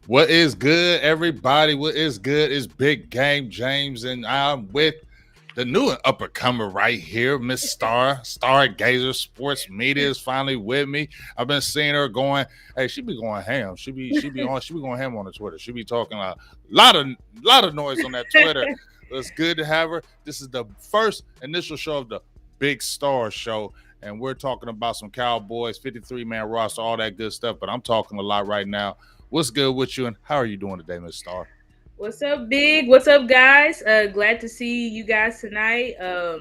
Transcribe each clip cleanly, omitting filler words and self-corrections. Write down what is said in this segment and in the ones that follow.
What is good, everybody? What is good? It's Big Game James, and I'm with the new and up and comer right here, Miss StarGazer Sports Media is finally with me. I've been seeing her going. Hey, she be going ham. She be going ham on the Twitter. She be talking a lot of noise on that Twitter. It's good to have her. This is the first initial show of the Big Star Show, and we're talking about some Cowboys, 53-man roster, all that good stuff. But I'm talking a lot right now. What's good with you, and how are you doing today, Miss Star? What's up, Big? What's up, guys? Glad to see you guys tonight.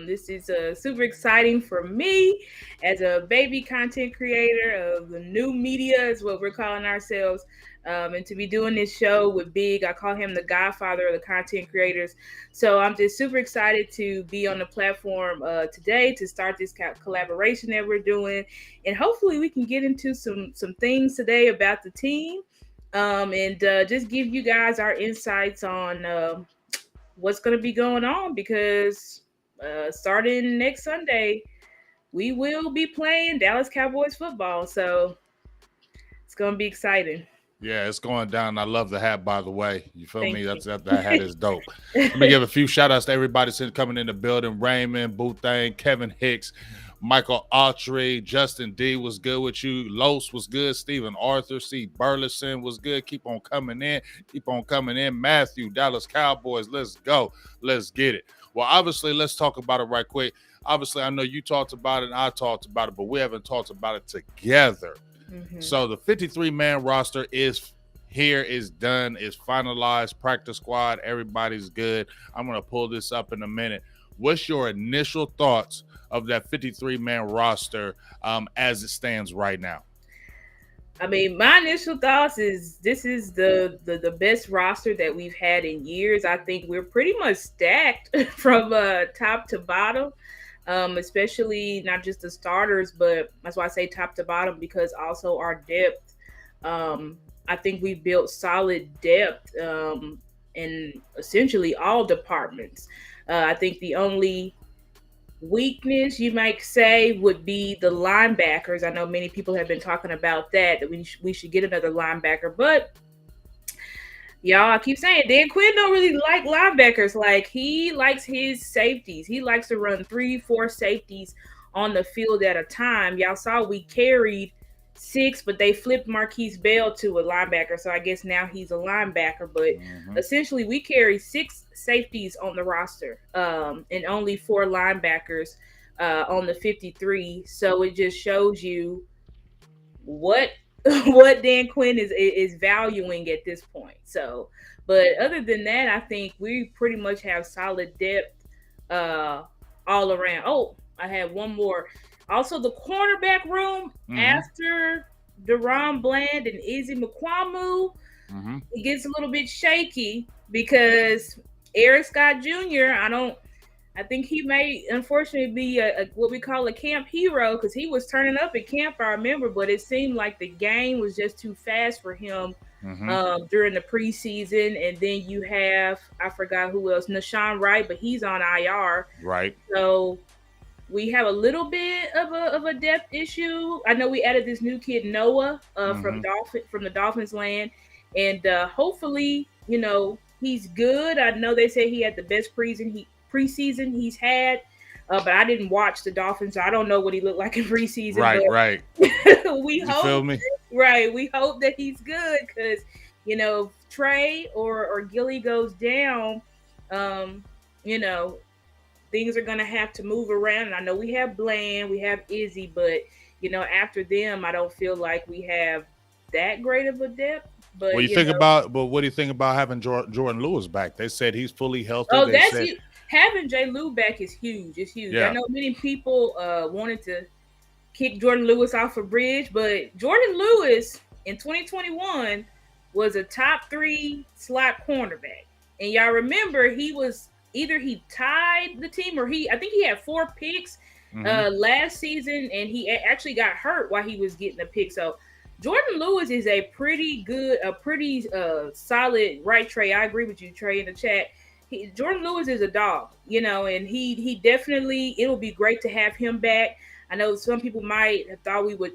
This is super exciting for me as a baby content creator of the new media, is what we're calling ourselves. And to be doing this show with Big, I call him the godfather of the content creators. So I'm just super excited to be on the platform today to start this collaboration that we're doing. And hopefully we can get into some things today about the team and just give you guys our insights on what's going to be going on because starting next Sunday, we will be playing Dallas Cowboys football. So it's going to be exciting. Yeah, it's going down. I love the hat, by the way. You feel Thank me? you. That hat is dope. Let me give a few shout outs to everybody since coming in the building. Raymond, Boothang, Kevin Hicks, Michael Autry, Justin D was good with you. Los was good. Stephen Arthur, C. Burleson was good. Keep on coming in. Keep on coming in. Matthew, Dallas Cowboys. Let's go. Let's get it. Well, obviously, let's talk about it right quick. Obviously, I know you talked about it and I talked about it, but we haven't talked about it together. Mhm. So the 53-man roster is here, is done, is finalized. Practice squad, everybody's good. I'm going to pull this up in a minute. What's your initial thoughts of that 53-man roster as it stands right now? I mean, my initial thoughts is this is the best roster that we've had in years. I think we're pretty much stacked from top to bottom. Especially not just the starters, but that's why I say top to bottom because also our depth. I think we built solid depth in essentially all departments. I think the only weakness you might say would be the linebackers. I know many people have been talking about that we should get another linebacker, but y'all, I keep saying Dan Quinn don't really like linebackers. Like he likes his safeties. He likes to run 3-4 safeties on the field at a time. Y'all saw we carried 6, but they flipped Marquise Bell to a linebacker. So I guess now he's a linebacker. But essentially we carry 6 safeties on the roster and only 4 linebackers on the 53. So it just shows you what what Dan Quinn is valuing at this point. So, but other than that, I think we pretty much have solid depth uh, all around. Oh, I had one more. Also, the cornerback room after Deron Bland and Izzy McQuamu, it gets a little bit shaky because Eric Scott Jr. I think he may unfortunately be what we call a camp hero because he was turning up at camp, I remember, but it seemed like the game was just too fast for him during the preseason. And then you have, I forgot who else, Nashawn Wright, but he's on IR. Right. So we have a little bit of a depth issue. I know we added this new kid, Noah, from the Dolphins land. And hopefully, he's good. I know they say he had the best preseason he's had, but I didn't watch the Dolphins, so I don't know what he looked like in preseason. Right. We You feel me? right. We hope that he's good because if Trey or Gilly goes down, you know things are gonna have to move around. And I know we have Bland, we have Izzy, but after them, I don't feel like we have that great of a depth. But What do you think about having Jordan Lewis back? They said he's fully healthy. Oh, They that's said, you. Having Jay Lou back is huge. It's huge. I yeah, know many people wanted to kick Jordan Lewis off a bridge, but Jordan Lewis in 2021 was a top 3 slot cornerback. And y'all remember he was either he tied the team or I think he had 4 picks last season, and he actually got hurt while he was getting a pick. So Jordan Lewis is a pretty solid right, Trey. I agree with you, Trey, in the chat. Jordan Lewis is a dog, and he definitely, it'll be great to have him back. I know some people might have thought we would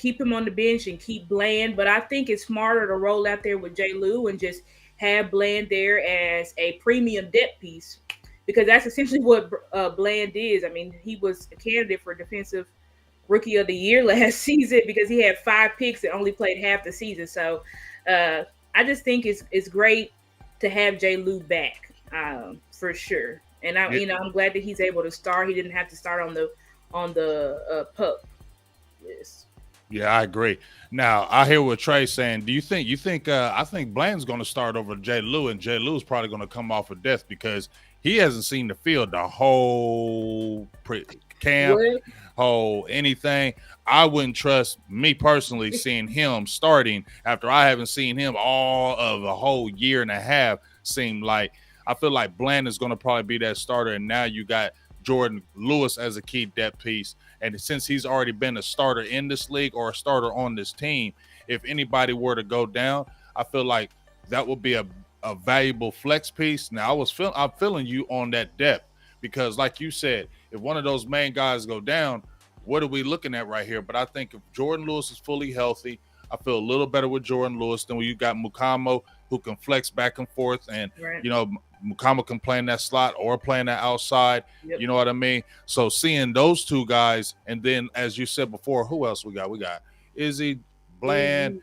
keep him on the bench and keep Bland. But I think it's smarter to roll out there with J. Lou and just have Bland there as a premium depth piece, because that's essentially what Bland is. I mean, he was a candidate for defensive rookie of the year last season because he had 5 picks and only played half the season. So I just think it's great to have J. Lou back, for sure. And I'm glad that he's able to start. He didn't have to start on the pup list. Yeah, I agree. Now I hear what Trey's saying. Do you think I think Bland's going to start over J. Lou, and J. Lou's probably going to come off of death because he hasn't seen the field the whole camp, whole anything. I wouldn't trust me personally seeing him starting after I haven't seen him all of a whole year and a half. Seem like I feel like Bland is going to probably be that starter, and now you got Jordan Lewis as a key depth piece. And since he's already been a starter in this league or a starter on this team, if anybody were to go down, I feel like that would be a valuable flex piece. Now, I'm feeling you on that depth because, like you said, if one of those main guys go down, what are we looking at right here? But I think if Jordan Lewis is fully healthy, I feel a little better with Jordan Lewis than when you got Mukamo, who can flex back and forth. And, Mukamo can play in that slot or play in that outside. Yep. You know what I mean? So seeing those two guys, and then, as you said before, who else we got? We got Izzy, Bland,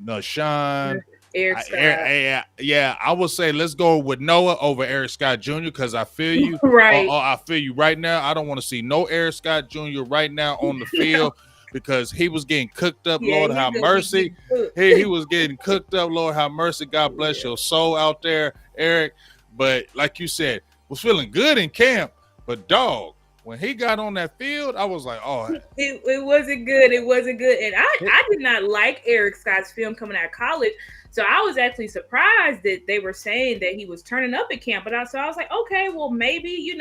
Nashawn. Eric Scott. Yeah, I would say let's go with Noah over Eric Scott Jr. because I feel you. Right. I feel you right now. I don't want to see no Eric Scott Jr. right now on the field because he was getting cooked up. Lord have mercy. He was getting cooked up. Lord have mercy. God bless your soul out there, Eric. But like you said, was feeling good in camp. But dog, when he got on that field, I was like, oh. It wasn't good. It wasn't good. And I did not like Eric Scott's film coming out of college. So I was actually surprised that they were saying that he was turning up at camp. But I was like, okay, well, maybe,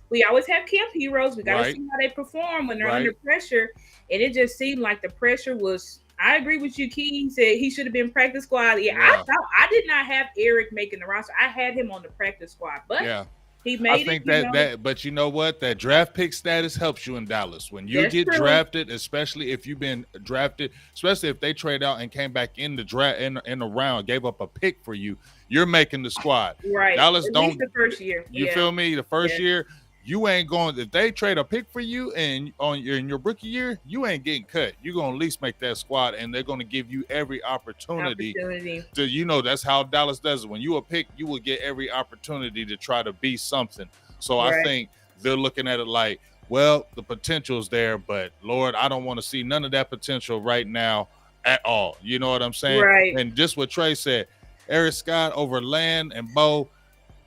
we always have camp heroes. We got to see how they perform when they're under pressure. And it just seemed like the pressure was, I agree with you, Key. He said he should have been practice squad. Yeah, I did not have Eric making the roster. I had him on the practice squad. But he made it. I think but you know what? That draft pick status helps you in Dallas. When you get drafted, especially if you've been drafted, especially if they trade out and came back in the draft in the round, gave up a pick for you, you're making the squad. Right. Dallas at least the first year. You feel me? The first year, you ain't going. If they trade a pick for you and in your rookie year, you ain't getting cut. You're gonna at least make that squad, and they're gonna give you every opportunity. To that's how Dallas does it. When you a pick, you will get every opportunity to try to be something. So I think they're looking at it like, well, the potential is there, but Lord, I don't want to see none of that potential right now at all. You know what I'm saying? Right. And just what Trey said, Eric Scott over Land and Bo.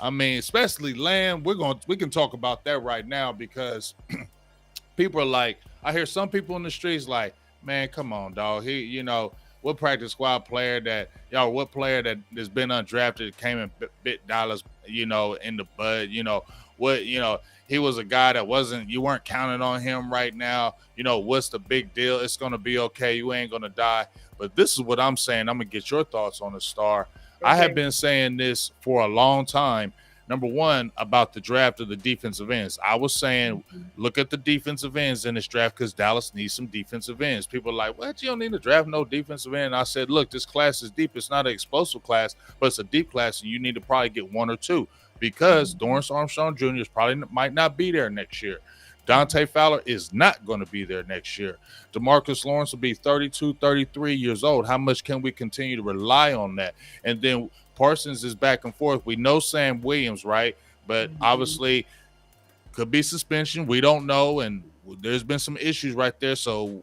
I mean, especially Lamb, we can talk about that right now because people are like, I hear some people in the streets like, man, come on, dog. What practice squad player what player that has been undrafted came and bit Dallas, in the bud, he was a guy that you weren't counting on him right now. What's the big deal? It's going to be okay. You ain't going to die. But this is what I'm saying. I'm going to get your thoughts on the Star. I have been saying this for a long time. Number one, about the draft of the defensive ends. I was saying, look at the defensive ends in this draft because Dallas needs some defensive ends. People are like, what? You don't need to draft no defensive end. I said, look, this class is deep. It's not an explosive class, but it's a deep class, and you need to probably get one or two because Dorrance Armstrong Jr. might not be there next year. Dante Fowler is not going to be there next year. DeMarcus Lawrence will be 32, 33 years old. How much can we continue to rely on that? And then Parsons is back and forth. We know Sam Williams, right? But obviously could be suspension. We don't know. And there's been some issues right there. So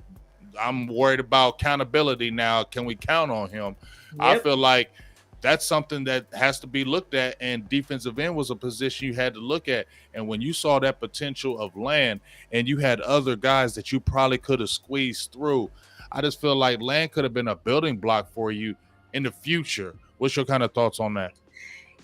I'm worried about accountability now. Can we count on him? Yep. I feel like that's something that has to be looked at, and defensive end was a position you had to look at. And when you saw that potential of Land and you had other guys that you probably could have squeezed through, I just feel like Land could have been a building block for you in the future. What's your kind of thoughts on that?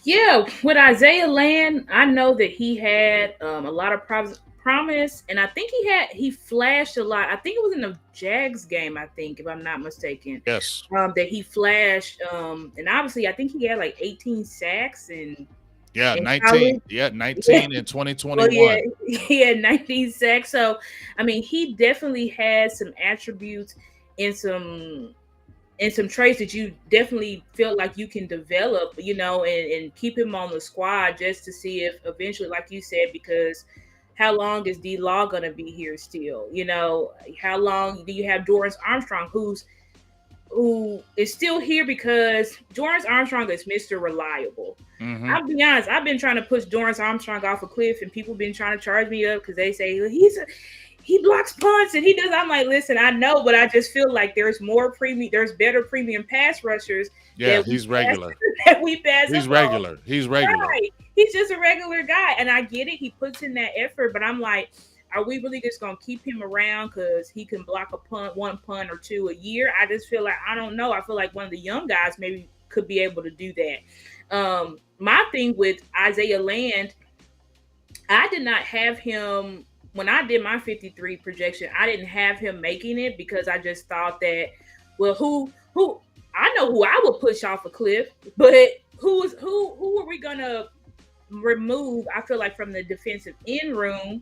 Yeah, with Isaiah Land, I know that he had a lot of promise, and I think he flashed a lot. I think it was in the Jags game, I think, if I'm not mistaken. Yes. That he flashed, and obviously I think he had like 18 sacks and 19. College. Yeah, 19 in 2021. He had 19 sacks. So I mean, he definitely has some attributes. in some traits that you definitely feel like you can develop, and keep him on the squad just to see if eventually, like you said, because how long is D Law gonna be here still? How long do you have Dorrance Armstrong, who is still here because Dorrance Armstrong is Mr. Reliable. Mm-hmm. I'll be honest, I've been trying to push Dorrance Armstrong off a cliff, and people been trying to charge me up because they say he blocks punts and he does. I'm like, listen, I know, but I just feel like there's better premium pass rushers Yeah, he's regular. that we pass He's up regular. on. He's regular. Right. He's just a regular guy. And I get it. He puts in that effort, but I'm like, are we really just going to keep him around because he can block one punt or two a year? I just feel like, I don't know. I feel like one of the young guys maybe could be able to do that. My thing with Isaiah Land, I did not have him when I did my 53 projection. I didn't have him making it because I just thought that, well, who I know who I would push off a cliff, but who are we gonna remove? I feel like from the defensive end room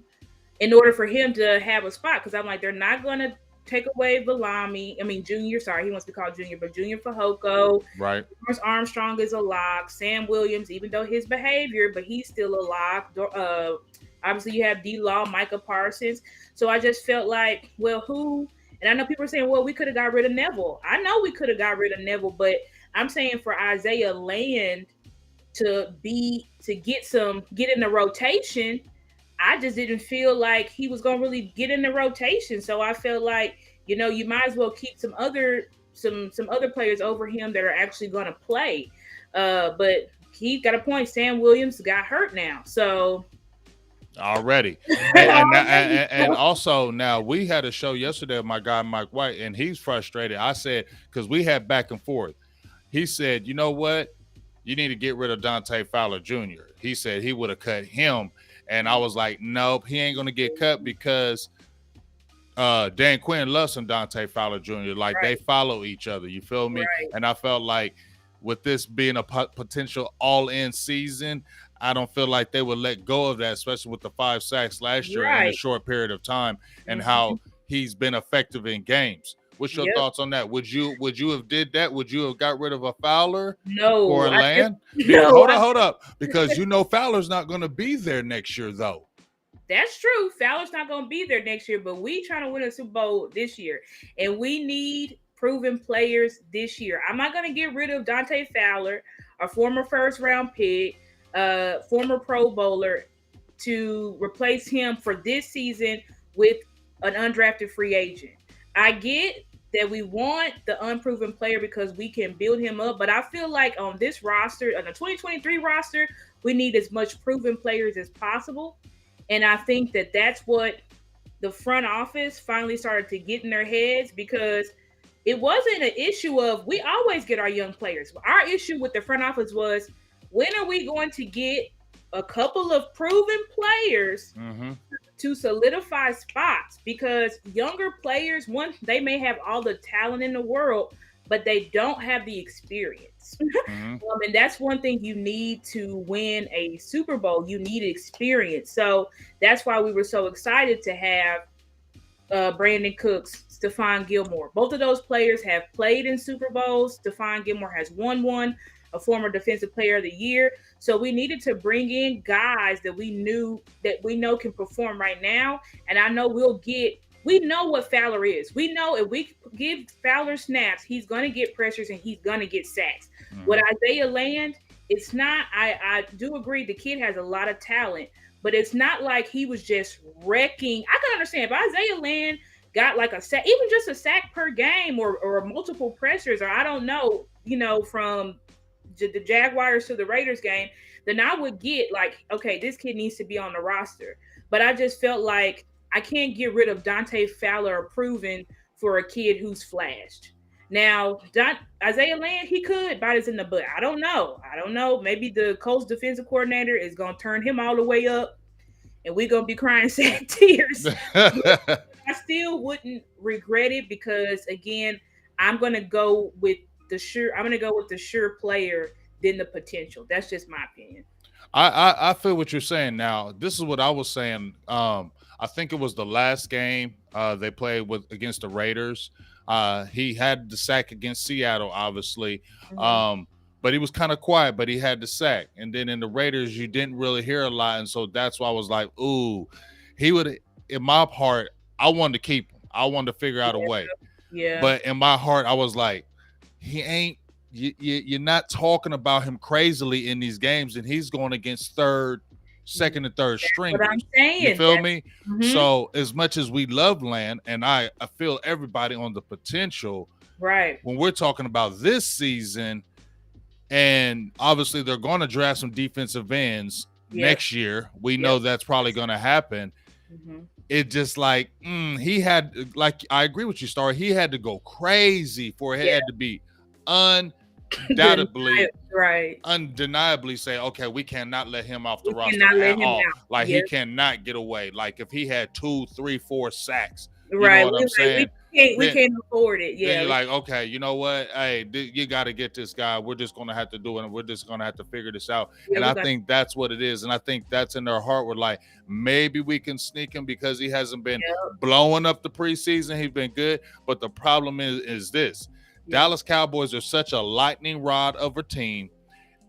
in order for him to have a spot, because I'm like, they're not gonna take away Valami. I mean, Junior. Sorry, he wants to be called Junior, but Junior Fahoko. Right. Lawrence Armstrong is a lock. Sam Williams, even though his behavior, but he's still a lock. Obviously, you have D Law, Micah Parsons. So I just felt like, well, who? And I know people are saying, well, we could have got rid of Neville. I know we could have got rid of Neville, but I'm saying for Isaiah Land to get in the rotation, I just didn't feel like he was going to really get in the rotation. So I felt like, you might as well keep some other players over him that are actually going to play. But he got a point. Sam Williams got hurt now. So already. And also now we had a show yesterday with my guy Mike White, and he's frustrated. I said, because we had back and forth. He said, you know what? You need to get rid of Dante Fowler Jr. He said he would have cut him. And I was like, nope, he ain't going to get cut because Dan Quinn loves some Dante Fowler Jr. Like, right. They follow each other. You feel me? Right. And I felt like with this being a potential all-in season, I don't feel like they would let go of that, especially with the 5 sacks last year in a short period of time and how he's been effective in games. What's your thoughts on that? Would you have did that? Would you have got rid of a Fowler or a Land? Hold up. Because Fowler's not going to be there next year, though. That's true. Fowler's not going to be there next year, but we trying to win a Super Bowl this year. And we need proven players this year. I'm not going to get rid of Dante Fowler, a former first-round pick, former Pro Bowler, to replace him for this season with an undrafted free agent. I get that we want the unproven player because we can build him up, but I feel like on this roster, on the 2023 roster, we need as much proven players as possible. And I think that that's what the front office finally started to get in their heads, because it wasn't an issue of, we always get our young players. Our issue with the front office was, when are we going to get a couple of proven players to solidify spots? Because younger players, they may have all the talent in the world, but they don't have the experience. And that's one thing you need to win a Super Bowl. You need experience. So that's why we were so excited to have Brandon Cooks, Stephon Gilmore. Both of those players have played in Super Bowls. Stephon Gilmore has won one, a former Defensive Player of the Year. So we needed to bring in guys that we know can perform right now. And I know we know what Fowler is. We know if we give Fowler snaps, he's going to get pressures and he's going to get sacks. With Isaiah Land, it's not, I do agree the kid has a lot of talent, but it's not like he was just wrecking. I can understand if Isaiah Land got like a sack, even just a sack per game or multiple pressures, or I don't know, from the Jaguars to the Raiders game, then I would get like, okay, this kid needs to be on the roster. But I just felt like I can't get rid of Dante Fowler approving for a kid who's flashed. Now, Isaiah Land, he could bite us in the butt. I don't know. Maybe the Colts defensive coordinator is going to turn him all the way up, and we're going to be crying sad tears. I still wouldn't regret it because, again, I'm going to go with the sure player than the potential. That's just my opinion. I feel what you're saying. Now, this is what I was saying. I think it was the last game they played with against the Raiders. He had the sack against Seattle, obviously, Mhm. um, but he was kind of quiet. But he had the sack, and then in the Raiders, you didn't really hear a lot, and so that's why I was like, "Ooh, he would." In my heart, I wanted to keep him. I wanted to figure out a Yeah, way, yeah, but in my heart, I was like, "He ain't." You're not talking about him crazily in these games, and he's going against mhm. second and third That's what I'm stringers. You saying. feel That's me? mhm. So as much as we love Land, and I feel everybody on the potential Right. when we're talking about this season, and obviously they're going to draft some defensive ends Yep. next year. We Yep. know that's probably going to happen. Mhm. It just like he had like I agree with you, Star. He had to go crazy for it Yeah. had to be Then undoubtedly right. undeniably say, okay, we cannot let him off the We roster cannot at let him all. out. Like he Yep. cannot get away. Like if he had 2, 3, 4 sacks, you know Right. what I'm saying? We Then can't afford it. then Yeah. you're like, okay, you know what? Hey, you got to get this guy. We're just gonna have to do it, and we're just gonna have to figure this out. Yeah, And we I got think that's what it is. And I think that's in their heart. We're like, maybe we can sneak him because he hasn't been yep. blowing up the preseason. He's been good, but the problem is this: Yep. Dallas Cowboys are such a lightning rod of a team.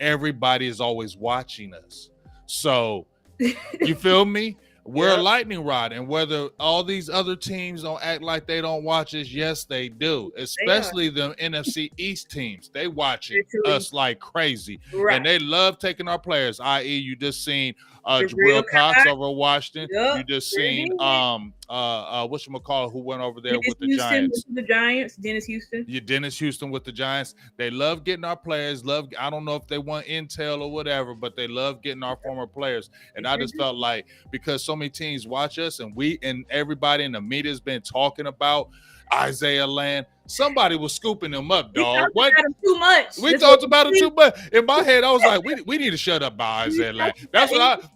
Everybody is always watching us. So you feel me? We're a Yep. lightning rod, and whether all these other teams don't act like they don't watch us, yes, they do. They are Especially the NFC East teams, they watching literally us like crazy, and right. they love taking our players. I.e., you just seen The real Jabril Cox guy. over Washington. You Yep. just Sure seen did. whatchamacallit who went over there Dennis with the Houston Giants. went to the Giants. Dennis Houston. You Dennis Houston with the Giants. They love getting our players. Love. I don't know if they want intel or whatever, but they love getting our former players. They And I sure just do. felt like because so many teams watch us, and we and everybody in the media's been talking about Isaiah Land. Somebody was scooping him up, We dog. talked What? about him too much. We That's what talked we about it see. too much. In my head, I was like, we need to shut up about We Isaiah Land. talked That's what about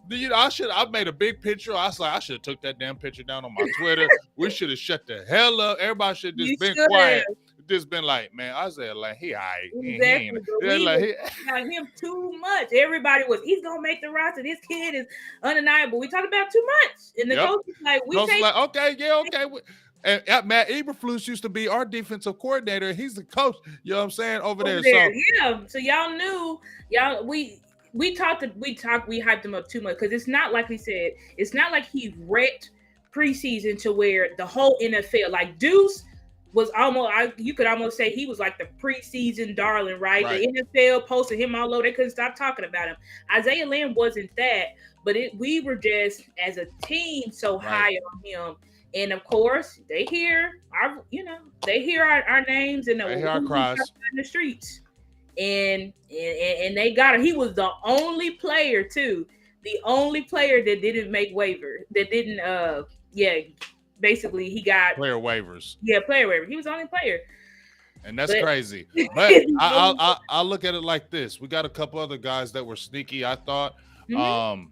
I made a big picture. I was like, I should have took that damn picture down on my Twitter. We should have shut the hell up. Everybody should have you just been should quiet. have. Just been like, man, Isaiah Land, he all right. He ain't Exactly, but yeah, we like was he, talking about him too much. Everybody was, he's gonna make the roster. This kid is undeniable. We talked about too much, and the yep. coach was like, "We Coach was take like, okay, yeah, okay. And Matt Eberflus used to be our defensive coordinator. He's the coach, you know what I'm saying, over over there. there." So Yeah, so y'all knew, y'all we hyped him up too much because it's not like we said. It's not like he wrecked preseason to where the whole NFL like Deuce was almost you could almost say he was like the preseason darling, right? right, The NFL posted him all over. They couldn't stop talking about him. Isaiah Lamb wasn't that, but we were just as a team so right. high on him. And of course, they hear our names and They hear our who we got cries. in the streets. And they got him. He was the only player too. The only player that didn't make waiver, that didn't basically he got Player waivers. player waiver. He was the only player. And that's But crazy. But I look at it like this. We got a couple other guys that were sneaky, I thought. Mhm.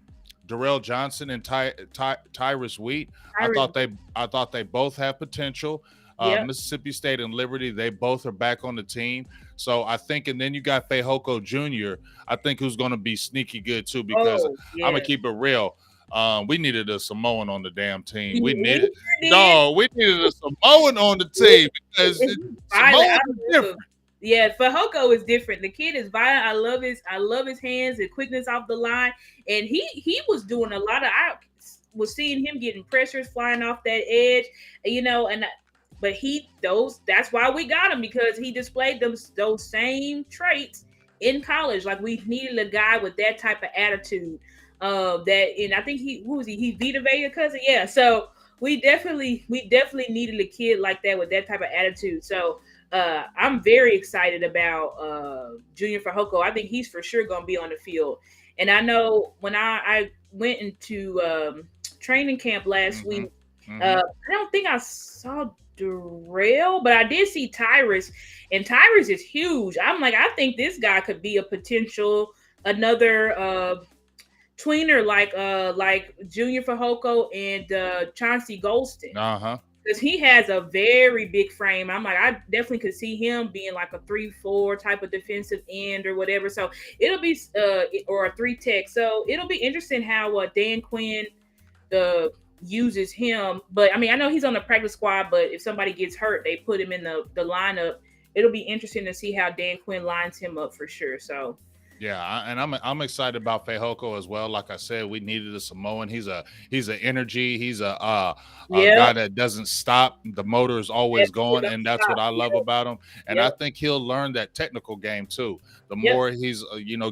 Darrell Johnson and Tyrus Wheat. Tyrus, I thought they both have potential. yep. Mississippi State and Liberty, they both are back on the team. So I think, and then you got Fehoko Jr., I think who's going to be sneaky good too, because Oh, I'm yeah. going to keep it real. We needed a Samoan on the damn team. We We needed, sure did. no, we needed a Samoan on the team because Violent. Samoan is different. Yeah, Fehoko is different. The kid is violent. I love his hands and quickness off the line. And he was doing a lot of I was seeing him getting pressures flying off that edge, but that's why we got him, because he displayed those same traits in college. Like we needed a guy with that type of attitude. And I think who was he? He Vita Vea cousin. Yeah. So we definitely needed a kid like that with that type of attitude. So I'm very excited about Junior Fehoko. I think he's for sure going to be on the field. And I know when I went into training camp last week, I don't think I saw Darrell, but I did see Tyrus, and Tyrus is huge. I'm like, I think this guy could be a potential another tweener like Junior Fehoko and Chauncey Golston. Because he has a very big frame. I'm like, I definitely could see him being like a 3-4 type of defensive end or whatever. So it'll be or a 3 tech. So it'll be interesting how Dan Quinn, the uses him. But I mean, I know he's on the practice squad, but if somebody gets hurt, they put him in the lineup. It'll be interesting to see how Dan Quinn lines him up for sure. So Yeah, and I'm excited about Fehoko as well. Like I said, we needed a Samoan. He's an energy. He's a yeah, guy that doesn't stop. The motor is always going, and that's what I love about him. And I yep, think he'll learn that technical game too. The yep, more he's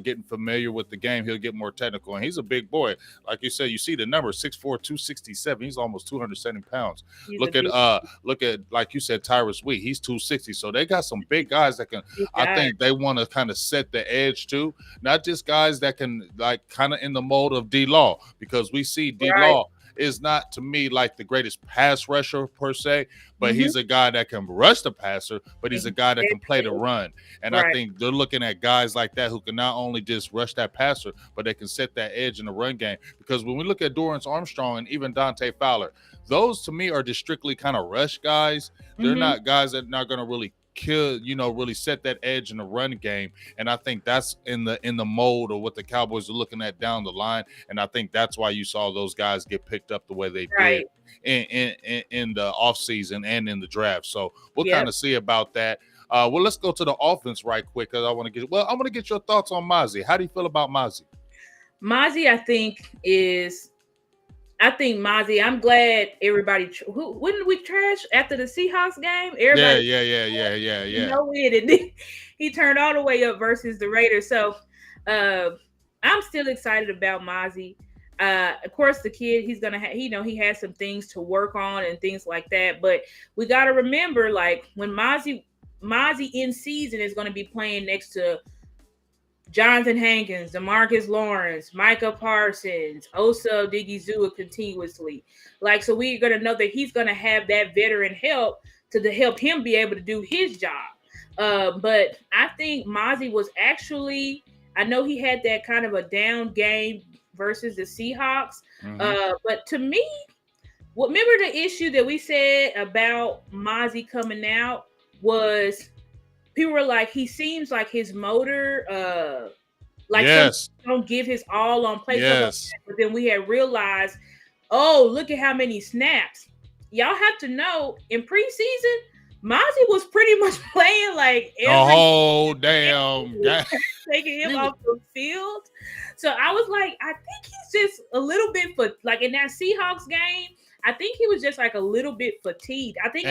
getting familiar with the game, he'll get more technical. And he's a big boy, like you said. You see the number 6'4", 267. He's almost 270 pounds. he's a Look at like you said, Tyrus Wheat. He's 260. So they got some big guys that can. big I guy. think they want to kind of set the edge too, not just guys that can like kind of in the mold of D Law, because we see D Right. Law is not to me like the greatest pass rusher per se, but Mm-hmm. he's a guy that can rush the passer, but he's a guy that can play the run. And I Right. think they're looking at guys like that who can not only just rush that passer, but they can set that edge in the run game. Because when we look at Dorrance Armstrong and even Dante Fowler, those to me are just strictly kind of rush guys. They're Mm-hmm. not guys that are not going to really kill, really set that edge in the run game. And I think that's in the mold of what the Cowboys are looking at down the line. And I think that's why you saw those guys get picked up the way they did Right. in the offseason and in the draft. So we'll Yep. kind of see about that. Well, let's go to the offense right quick, because I want to get your thoughts on Mozzie. How do you feel about Mozzie? Mozzie, I think Mozzie. I'm glad everybody. Wouldn't we trash after the Seahawks game? Everybody, Yeah. no it. He turned all the way up versus the Raiders. So, I'm still excited about Mozzie. Of course, the kid, he's gonna have. He has some things to work on and things like that. But we got to remember, like when Mozzie in season is going to be playing next to Jonathan Hankins, Demarcus Lawrence, Micah Parsons, Osa Digizua continuously. Like, so we're going to know that he's going to have that veteran help to help him be able to do his job. But I think Mozzie was actually, I know he had that kind of a down game versus the Seahawks. But to me, remember the issue that we said about Mozzie coming out was people were like, he seems like his motor, like Yes. don't give his all on play. Yes. But then we had realized, oh, look at how many snaps. Y'all have to know in preseason, Mozzie was pretty much playing like The whole damn game. taking him off the field. So I was like, I think he's just a little bit like in that Seahawks game. I think he was just like a little bit fatigued. I think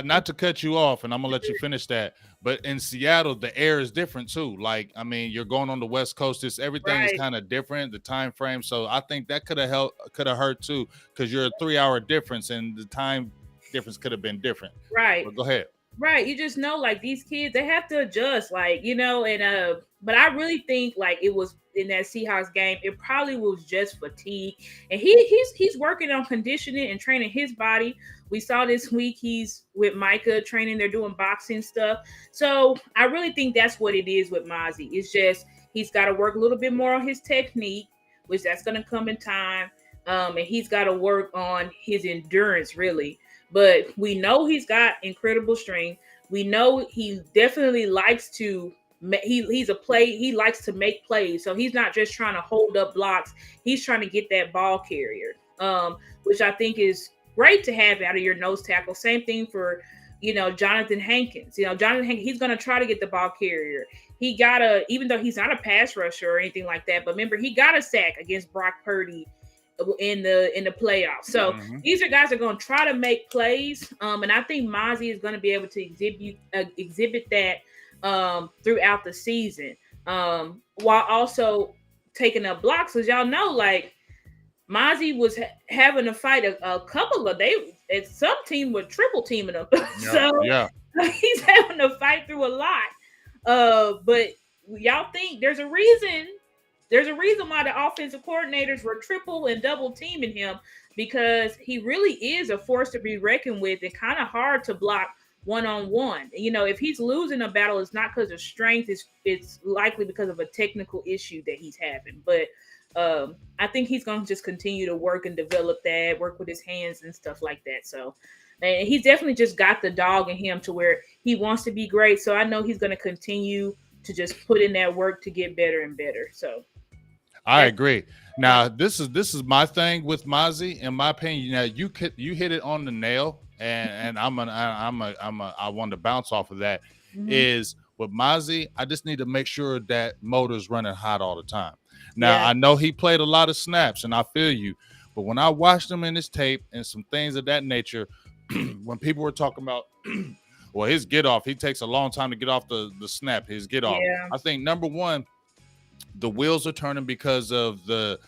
not to cut you off, and I'm gonna let you finish that. But in Seattle, the air is different too. Like, I mean, you're going on the West Coast. Everything is kind of different. The time frame. So I think that could have hurt too, because you're a 3-hour difference, and the time difference could have been different. Right. But go ahead. Right. You just know, like, these kids, they have to adjust, like, and but I really think like it was in that Seahawks game, it probably was just fatigue. And he's working on conditioning and training his body. We saw this week he's with Micah training, they're doing boxing stuff. So I really think that's what it is with Mozzie. It's just he's got to work a little bit more on his technique, which that's gonna come in time. And he's got to work on his endurance, really. But we know he's got incredible strength. We know he definitely likes to. He's a play. He likes to make plays. So he's not just trying to hold up blocks. He's trying to get that ball carrier, which I think is great to have out of your nose tackle. Same thing for Jonathan Hankins. Jonathan Hankins, he's going to try to get the ball carrier. He got even though he's not a pass rusher or anything like that. But remember, he got a sack against Brock Purdy in the playoffs. So these are guys that are going to try to make plays. And I think Mozzie is going to be able to exhibit that throughout the season, while also taking up blocks. As y'all know, like Mozzie was having to fight a couple of some team were triple teaming him. He's having to fight through a lot. But y'all think there's a reason why the offensive coordinators were triple and double teaming him, because he really is a force to be reckoned with and kind of hard to block one-on-one. If he's losing a battle, it's not because of strength. It's likely because of a technical issue that he's having. But I think he's going to just continue to work and develop that, work with his hands and stuff like that. So, and he's definitely just got the dog in him to where he wants to be great. So I know he's going to continue to just put in that work to get better and better. So I agree. Now, this is my thing with Mozzie. In my opinion, now you hit it on the nail, and I want to bounce off of that. Mm-hmm. Is with Mozzie, I just need to make sure that motor's running hot all the time. Now, Yeah. I know he played a lot of snaps, and I feel you, but when I watched him in his tape and some things of that nature, when people were talking about, well, his get off, he takes a long time to get off the snap. His get off. Yeah. I think number one, the wheels are turning because of the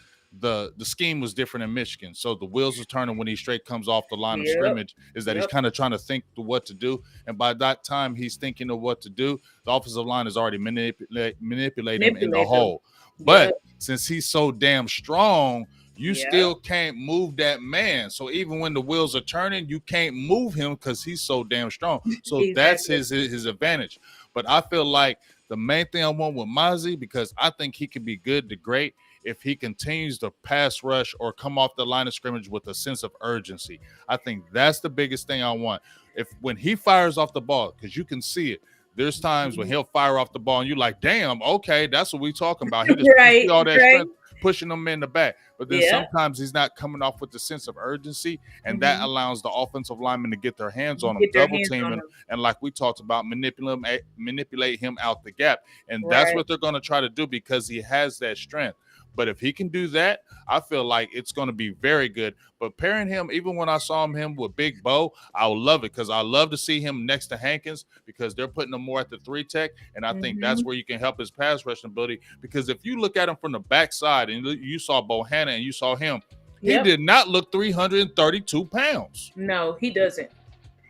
scheme was different in Michigan. So the wheels are turning when he straight comes off the line of Yep. scrimmage, is that he's Yep. kind of trying to think to what to do. And by that time he's thinking of what to do, the offensive line is already manipulating him in the Manipulate them. hole. But Yep. since he's so damn strong, you Yep. still can't move that man. So even when the wheels are turning, you can't move him because he's so damn strong. So that's Exactly. his advantage. But I feel like the main thing I want with Mozzie, because I think he can be good to great if he continues to pass rush or come off the line of scrimmage with a sense of urgency. I think that's the biggest thing I want. If when he fires off the ball, because you can see it, there's times when he'll fire off the ball and you're like, damn, okay, that's what we talking about. He just Right. see all that Right. strength pushing them in the back. But then Yeah. sometimes he's not coming off with the sense of urgency, and that allows the offensive linemen to get their hands on him, Get their double hands team on him, them. and like we talked about, manipulate him out the gap. And that's Right. what they're going to try to do because he has that strength. But if he can do that, I feel like it's going to be very good. But pairing him, even when I saw him with Big Bo, I will love it because I love to see him next to Hankins because they're putting him more at the 3 tech. And I think that's where you can help his pass rushing ability. Because if you look at him from the backside and you saw Bohanna and you saw him, he Yep. did not look 332 pounds. No, he doesn't.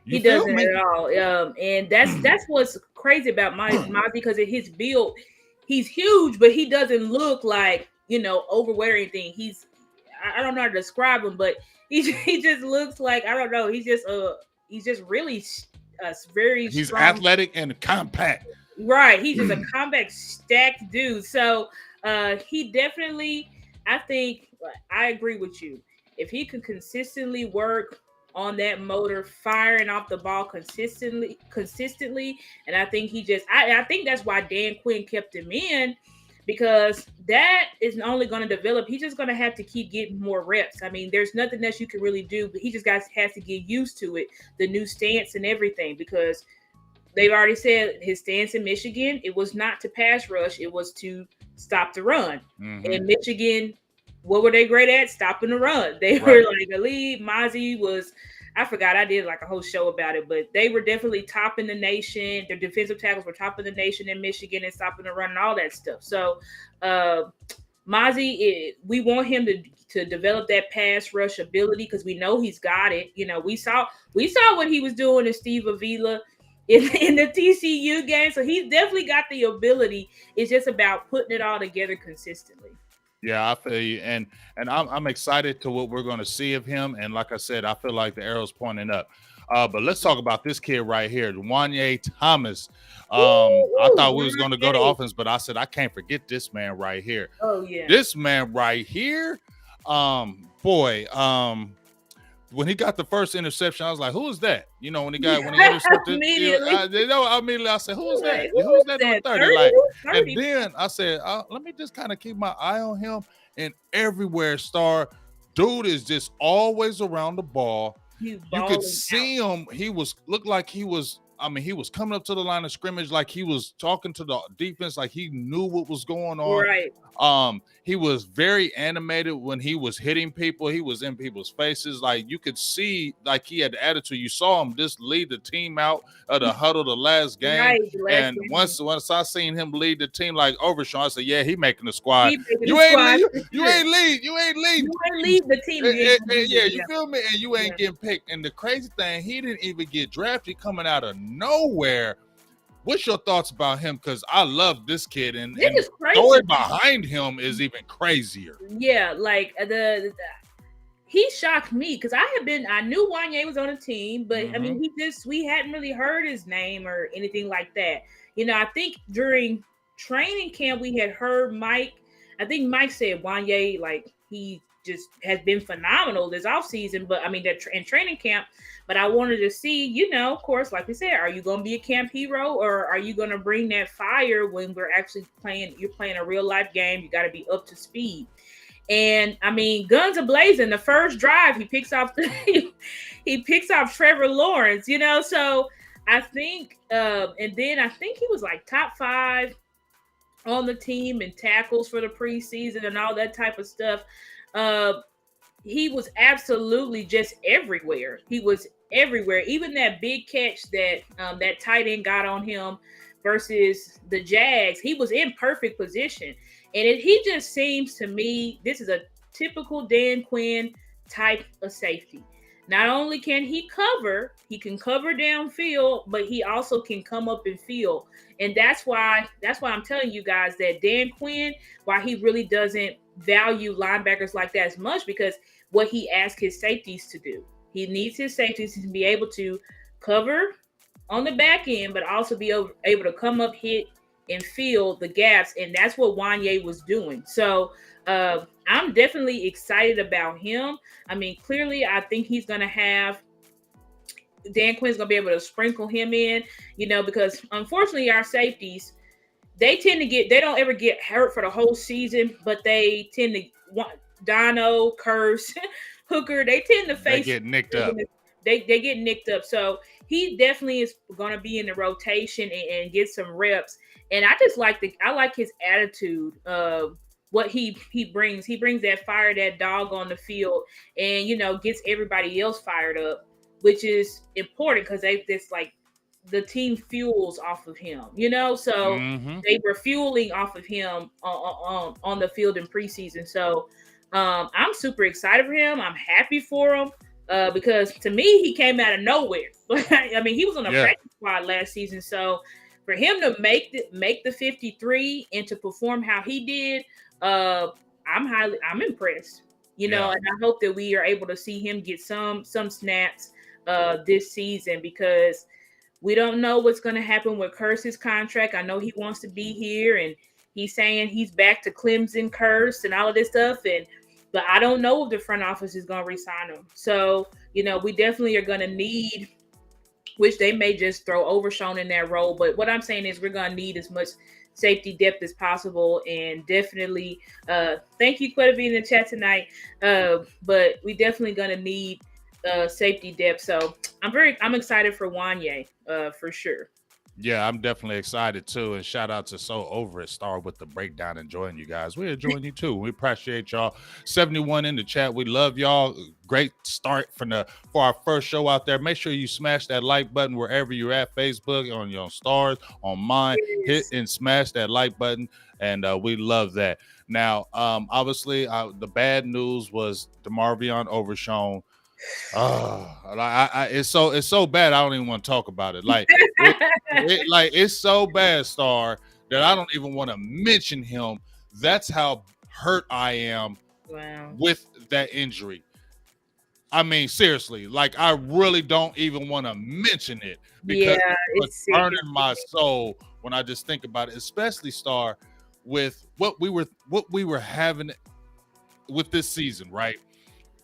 You He feel doesn't me? at all. And that's what's crazy about Mozzie because of his build. He's huge, but he doesn't look like, overweight or anything. I don't know how to describe him, but he just looks like, I don't know. He's just really very He's strong. athletic and compact. Right. He's just a compact, stacked dude. So he definitely, I agree with you. If he can consistently work on that motor, firing off the ball consistently, and I think I think that's why Dan Quinn kept him in, because that is only going to develop. He's just going to have to keep getting more reps. I mean, there's nothing else you can really do, but he just has to get used to it, the new stance and everything, because they've already said his stance in Michigan, it was not to pass rush, it was to stop the run. In Michigan, what were they great at? Stopping the run. They were like the lead. Mozzie was, I forgot, I did like a whole show about it, but they were definitely topping the nation. Their defensive tackles were topping the nation in Michigan and stopping the run and all that stuff. So Mozzie, we want him to develop that pass rush ability because we know he's got it. We saw what he was doing in Steve Avila in the TCU game. So he's definitely got the ability. It's just about putting it all together consistently. Yeah, I feel you, and I'm excited to what we're going to see of him. And like I said, I feel like the arrow's pointing up. But let's talk about this kid right here, Wanye Thomas. I thought we was going to go to offense, but I said I can't forget this man right here. Oh yeah, this man right here. When he got the first interception, I was like, "Who is that?" When he intercepted, immediately. I said, "Who is that? Like, Who's that number 30?" Like, 30? and then I said, "Let me just kind of keep my eye on him." And everywhere, dude is just always around the ball. You could see him. He looked like he was. He was coming up to the line of scrimmage like he was talking to the defense, like he knew what was going on. Right. He was very animated when he was hitting people. He was in people's faces. Like you could see, like he had the attitude. You saw him just lead the team out of the huddle the last game. Right, once I seen him lead the team like Overshawn, I said, "Yeah, he making the squad. You ain't lead the team. You feel me? And you ain't getting picked." And the crazy thing, he didn't even get drafted coming out of nowhere. What's your thoughts about him? Because I love this kid, and the story behind him is even crazier. Yeah, like he shocked me because I knew Wanye was on the team, but we hadn't really heard his name or anything like that. I think during training camp we had heard Mike. I think Mike said Wanye, like he just has been phenomenal this offseason. But I mean, that in training camp. But I wanted to see, of course, like we said, are you going to be a camp hero, or are you going to bring that fire when we're actually playing? You're playing a real life game. You got to be up to speed. And I mean, guns a blazing. The first drive, he picks off Trevor Lawrence. So I think, and then I think he was like top 5 on the team in tackles for the preseason and all that type of stuff. He was absolutely just everywhere. He was everywhere. Even that big catch that that tight end got on him versus the Jags, he was in perfect position. And he just seems to me, this is a typical Dan Quinn type of safety. Not only can he can cover downfield, but he also can come up and field. And that's why I'm telling you guys that Dan Quinn, why he really doesn't value linebackers like that as much, because what he asks his safeties to do. He needs his safeties to be able to cover on the back end, but also be able to come up, hit, and fill the gaps. And that's what Wanye was doing. So I'm definitely excited about him. I mean, clearly, I think he's going to have Dan Quinn's going to be able to sprinkle him in, because unfortunately our safeties, they don't ever get hurt for the whole season, but they tend to Dono, Curse, Hooker, they tend to face. They get nicked up. They get nicked up. So he definitely is going to be in the rotation and get some reps. And I just like his attitude of what he brings. He brings that fire, that dog on the field, and gets everybody else fired up, which is important because it's like the team fuels off of him, So they were fueling off of him on the field in preseason. So I'm super excited for him. I'm happy for him because to me he came out of nowhere. I mean, he was on the practice squad last season, so for him to make the 53 and to perform how he did, I'm impressed. And I hope that we are able to see him get some snaps this season, because we don't know what's going to happen with Curse's contract. I know he wants to be here, and he's saying he's back to Clemson Curse and all of this stuff, but I don't know if the front office is going to re-sign him. So we definitely are going to need, which they may just throw Overshown in that role. But what I'm saying is we're going to need as much safety depth as possible. And definitely, thank you, Quetta, being in the chat tonight. But we definitely going to need safety depth. So I'm excited for Wanye, for sure. Yeah, I'm definitely excited too. And shout out to So Over It Star with the breakdown. Enjoying you guys. We're enjoying you too. We appreciate y'all. 71 in the chat. We love y'all. Great start for our first show out there. Make sure you smash that like button wherever you're at. Facebook, on your Stars, on mine. Hit and smash that like button. And we love that. Now, obviously, the bad news was DeMarvion Overshown. It's so bad I don't even want to talk about it. Like it's so bad, Star, that I don't even want to mention him. That's how hurt I am with that injury. I mean, seriously, like I really don't even want to mention it because it's burning my soul when I just think about it, especially, Star, with what we were having with this season, right?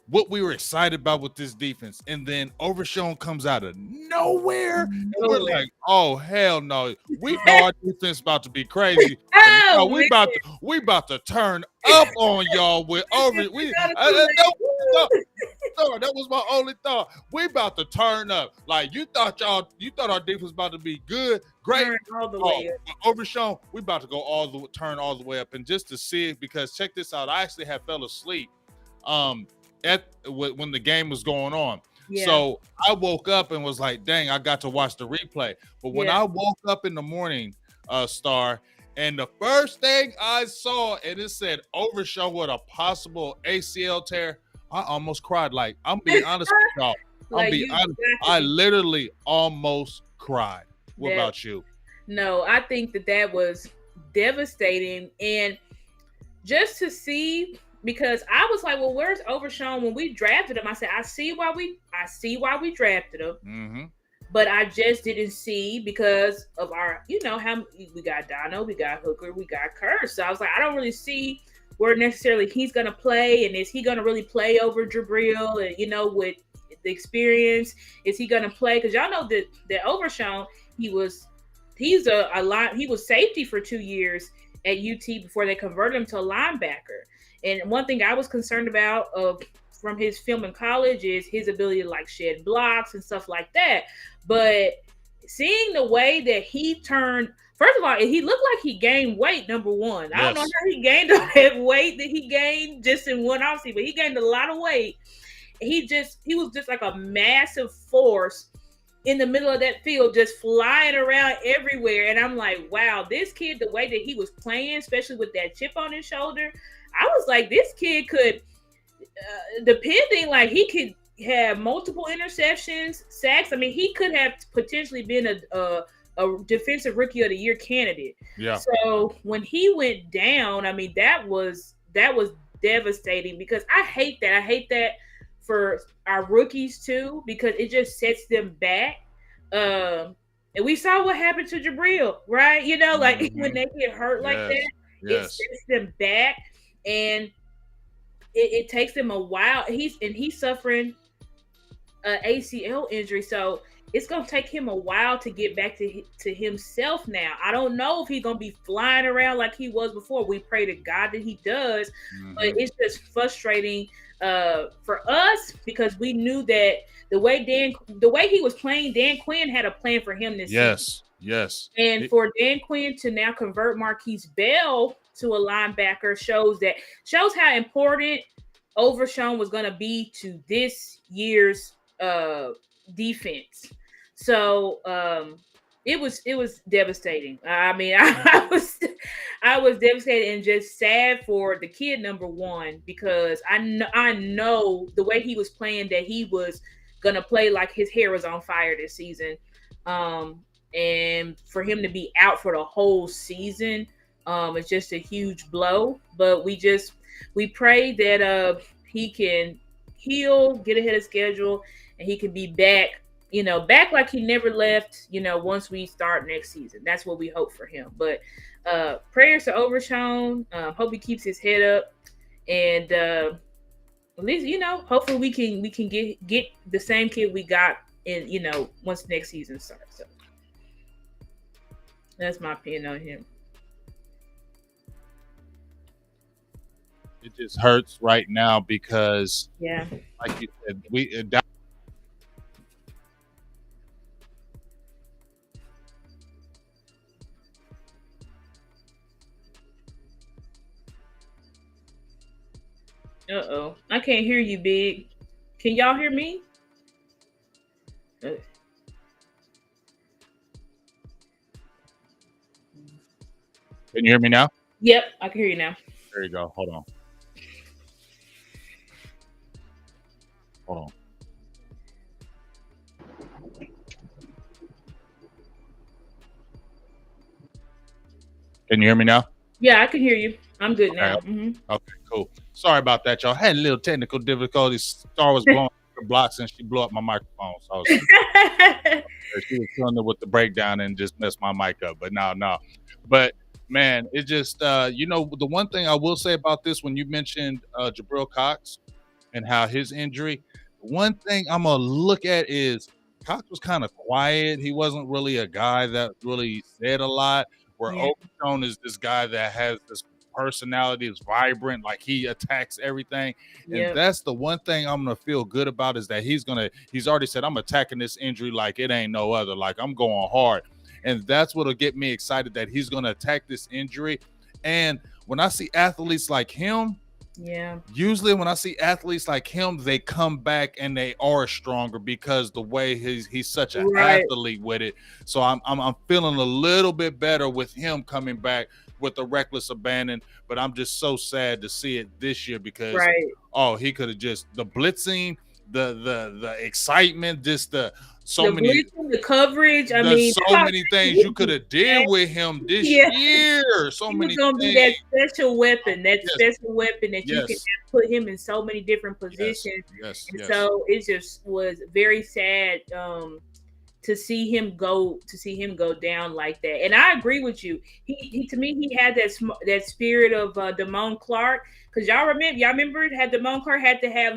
What we were excited about with this defense, and then Overshown comes out of nowhere. We're like, oh hell no! We know our defense about to be crazy. We about to turn up on y'all with Over. That was my only thought. We about to turn up. Like you thought our defense was about to be good, great. All the way up. Overshown, we about to go turn all the way up, and just to see it, because check this out. I actually had fell asleep. When the game was going on. So I woke up and was like, dang, I got to watch the replay. But when I woke up in the morning, Star, and the first thing I saw, and it said Overshown with a possible ACL tear, I almost cried. Like, I'm being honest with y'all. I literally almost cried. What about you? No, I think that was devastating. And just to see, because I was like, well, where's Overshown? When we drafted him, I said, I see why we drafted him. Mm-hmm. But I just didn't see, because of our, how we got Dono, we got Hooker, we got Curse. So I was like, I don't really see where necessarily he's going to play, and is he going to really play over Jabril, and with the experience, is he going to play? Because y'all know that Overshown, he was safety for 2 years at UT before they converted him to a linebacker. And one thing I was concerned about from his film in college is his ability to like shed blocks and stuff like that. But seeing the way that he turned, first of all, he looked like he gained weight, number one. I don't know how he gained all that weight that he gained just in one offseason, but he gained a lot of weight. He was just like a massive force in the middle of that field, just flying around everywhere. And I'm like, wow, this kid, the way that he was playing, especially with that chip on his shoulder, I was like, this kid could, depending, like he could have multiple interceptions, sacks. I mean, he could have potentially been a defensive rookie of the year candidate. Yeah. So when he went down, I mean, that was devastating, because I hate that. I hate that for our rookies too, because it just sets them back. And we saw what happened to Jabril, right? Like when they get hurt like that, it sets them back, and it takes them a while. He's suffering an ACL injury, so it's gonna take him a while to get back to himself now. I don't know if he's gonna be flying around like he was before. We pray to God that he does, but it's just frustrating for us, because we knew that the way he was playing, Dan Quinn had a plan for him this season. Yes. And for Dan Quinn to now convert Marquise Bell to a linebacker shows how important Overshown was going to be to this year's defense. So it was devastating. I mean, I was devastated and just sad for the kid, number one, because I know the way he was playing that he was gonna play like his hair was on fire this season. And for him to be out for the whole season, it's just a huge blow. But we pray that he can heal, get ahead of schedule, and he can be back, back like he never left, once we start next season. That's what we hope for him. But prayers to Overshown. Hope he keeps his head up, and at least, hopefully we can get the same kid we got in, once next season starts. So that's my opinion on him. It just hurts right now because, like you said, Uh-oh. I can't hear you, Big. Can y'all hear me? Can you hear me now? Yep, I can hear you now. There you go. Hold on. Can you hear me now? Yeah, I can hear you. I'm good now. Okay, cool. Sorry about that, y'all. Had a little technical difficulties. Star was blowing her blocks and she blew up my microphone. So she was filling it with the breakdown and just messed my mic up. But no. But man, it just the one thing I will say about this, when you mentioned Jabril Cox and how his injury, one thing I'm gonna look at is Cox was kind of quiet. He wasn't really a guy that really said a lot. Where Overshown is this guy that has this personality, is vibrant, like he attacks everything. And that's the one thing I'm gonna feel good about, is that he's already said, I'm attacking this injury like it ain't no other, like I'm going hard. And that's what'll get me excited, that he's gonna attack this injury. And when I see athletes like him, usually when I see athletes like him, they come back and they are stronger, because the way he's such an athlete with it. So I'm feeling a little bit better with him coming back with a reckless abandon. But I'm just so sad to see it this year, because he could have just, the blitzing, the excitement, just the coverage. I mean, so many things you could have did with him this year. So many things. Gonna be that special weapon, that you can put him in so many different positions. So it just was very sad to see him go down like that. And I agree with you. He to me he had that spirit of Damone Clark, because y'all remember had Damone Clark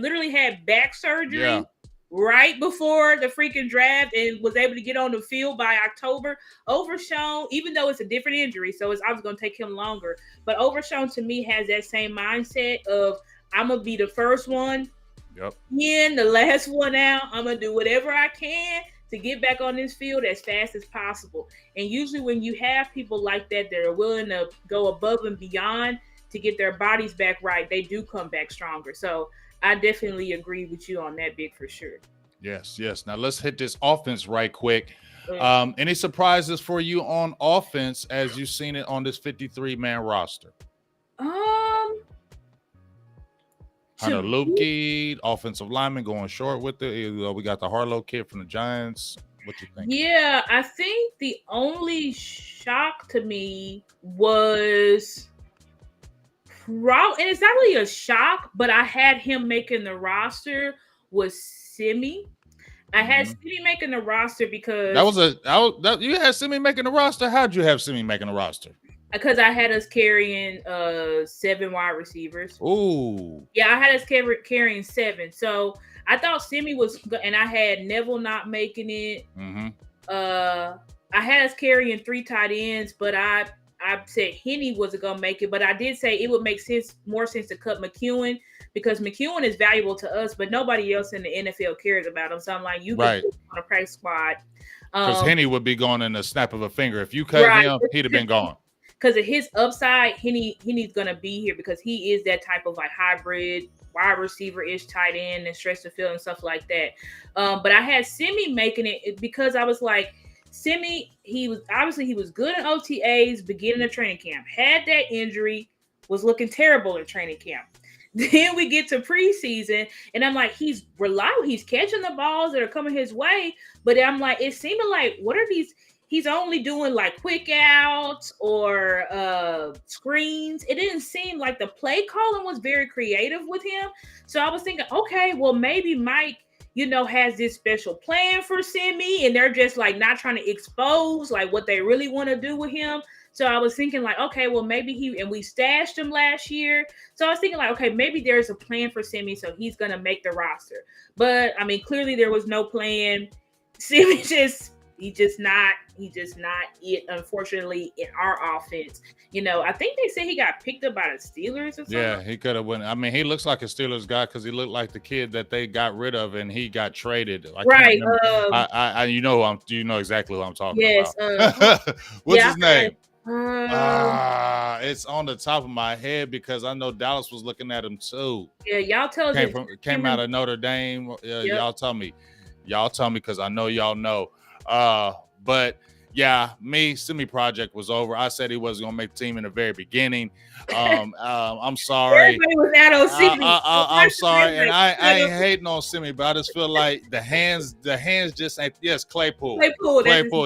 literally had back surgery right before the freaking draft and was able to get on the field by October. Overshown, even though it's a different injury, so it's obviously going to take him longer. But Overshown to me has that same mindset of I'm gonna be the first one in, the last one out. I'm gonna do whatever I can to get back on this field as fast as possible. And usually when you have people like that are willing to go above and beyond to get their bodies back right, they do come back stronger. So I definitely agree with you on that, Big, for sure. Yes. Now let's hit this offense right quick. Any surprises for you on offense as you've seen it on this 53-man roster? Hunter Luepke, offensive lineman, going short with it. We got the Harlow kid from the Giants. What you think? Yeah, I think the only shock to me was, and it's not really a shock, but I had him making the roster, was Simi. I had Simi making the roster because you had Simi making the roster. How'd you have Simi making the roster? Because I had us carrying 7 wide receivers. Ooh. Yeah, I had us carrying 7. So I thought Simi was, and I had Neville not making it. I had us carrying 3 tight ends, but I said Henny wasn't gonna make it. But I did say it would make more sense to cut McEwen, because McEwen is valuable to us, but nobody else in the NFL cares about him. So I'm like, you can put him on a practice squad. Because Henny would be gone in the snap of a finger. If you cut him, he'd have been gone. Because of his upside, Henny's gonna be here because he is that type of like hybrid wide receiver-ish tight end and stretch the field and stuff like that. But I had Simi making it because I was like, Simi, he was good in OTAs, beginning of training camp. Had that injury, was looking terrible in training camp. Then we get to preseason, and I'm like, he's reliable. He's catching the balls that are coming his way. But I'm like, it seemed like, what are these? He's only doing like quick outs or screens. It didn't seem like the play calling was very creative with him. So I was thinking, okay, well, maybe Mike, has this special plan for Simi, and they're just like not trying to expose like what they really want to do with him. So I was thinking like, okay, well, maybe and we stashed him last year. So I was thinking like, okay, maybe there's a plan for Simi, so he's going to make the roster. But I mean, clearly there was no plan. Simi He's just not it, unfortunately, in our offense. I think they said he got picked up by the Steelers or something. Yeah, he could have went. I mean, he looks like a Steelers guy because he looked like the kid that they got rid of and he got traded. Right. You know exactly what I'm talking about. What's his name? It's on the top of my head because I know Dallas was looking at him too. Yeah, y'all tell me. Came out of Notre Dame. Yep. Y'all tell me because I know y'all know. But yeah, Simi project was over. I said he wasn't gonna make the team in the very beginning. I'm sorry. Everybody was out on Simi. I'm sorry, and I ain't hating on Simi, but I just feel like the hands just ain't. Yes, Claypool.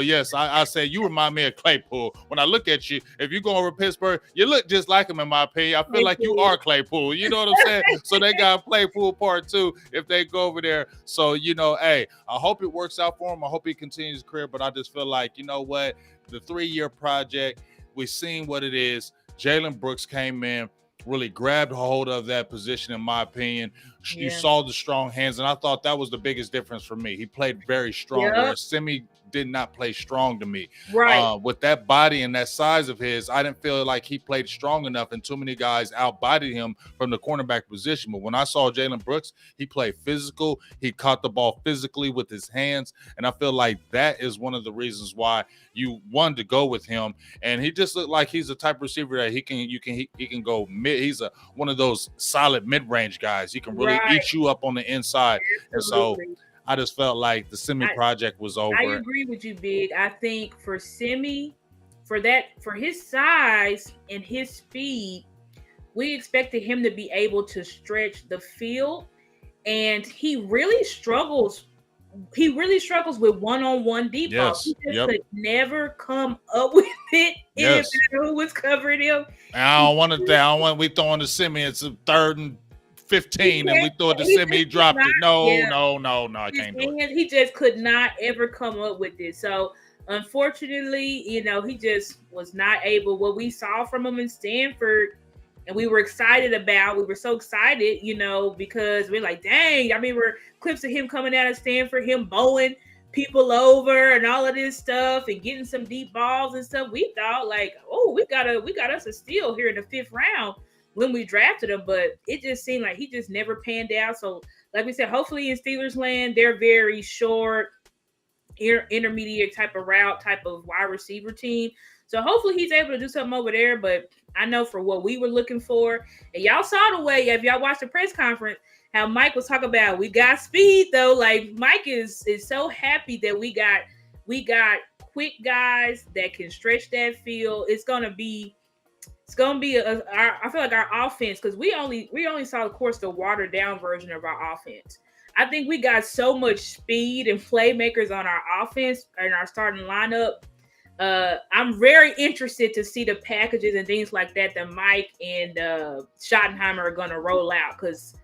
Yes, I said you remind me of Claypool. When I look at you, if you go over Pittsburgh, you look just like him in my opinion. I feel like you are Claypool. You know what I'm saying? So they got Claypool part 2 if they go over there. So hey, I hope it works out for him. I hope he continues his career, but I just feel like what, the 3-year project, we've seen what it is. Jalen Brooks came in, really grabbed hold of that position, in my opinion. You saw the strong hands, and I thought that was the biggest difference for me. He played very strong, whereas Simi did not play strong to me. Right. With that body and that size of his, I didn't feel like he played strong enough, and too many guys outbodied him from the cornerback position. But when I saw Jalen Brooks, he played physical. He caught the ball physically with his hands, and I feel like that is one of the reasons why you wanted to go with him. And he just looked like he's the type of receiver that he can go mid. He's one of those solid mid-range guys. He can really eat you up on the inside. Absolutely. And so I just felt like the Simi project was over. I agree with you, Big. I think for Simi, for his size and his speed, we expected him to be able to stretch the field, and he really struggles. He really struggles with one-on-one deep balls. He just could never come up with it. It didn't matter who was covering him. I don't want we throwing the Simi. It's a 3rd and 15 and we threw it to Simi. He dropped it. No, I can't do it. He just could not ever come up with it. So unfortunately, he just was not able. What we saw from him in Stanford, and we were excited about. We were so excited, because we're like, dang. I mean, we're clips of him coming out of Stanford, him bowling people over and all of this stuff and getting some deep balls and stuff. We thought like, oh, we got us a steal here in the 5th round when we drafted him, but it just seemed like he just never panned out. So like we said, hopefully in Steelers land, they're very short, intermediate type of route, type of wide receiver team. So hopefully he's able to do something over there. But I know for what we were looking for, and y'all saw the way, if y'all watched the press conference, how Mike was talking about, we got speed though. Like Mike is so happy that we got quick guys that can stretch that field. It's gonna be I feel like our offense, because we only saw, of course, the watered down version of our offense. I think we got so much speed and playmakers on our offense and our starting lineup. I'm very interested to see the packages and things like that Mike and Schottenheimer are going to roll out, because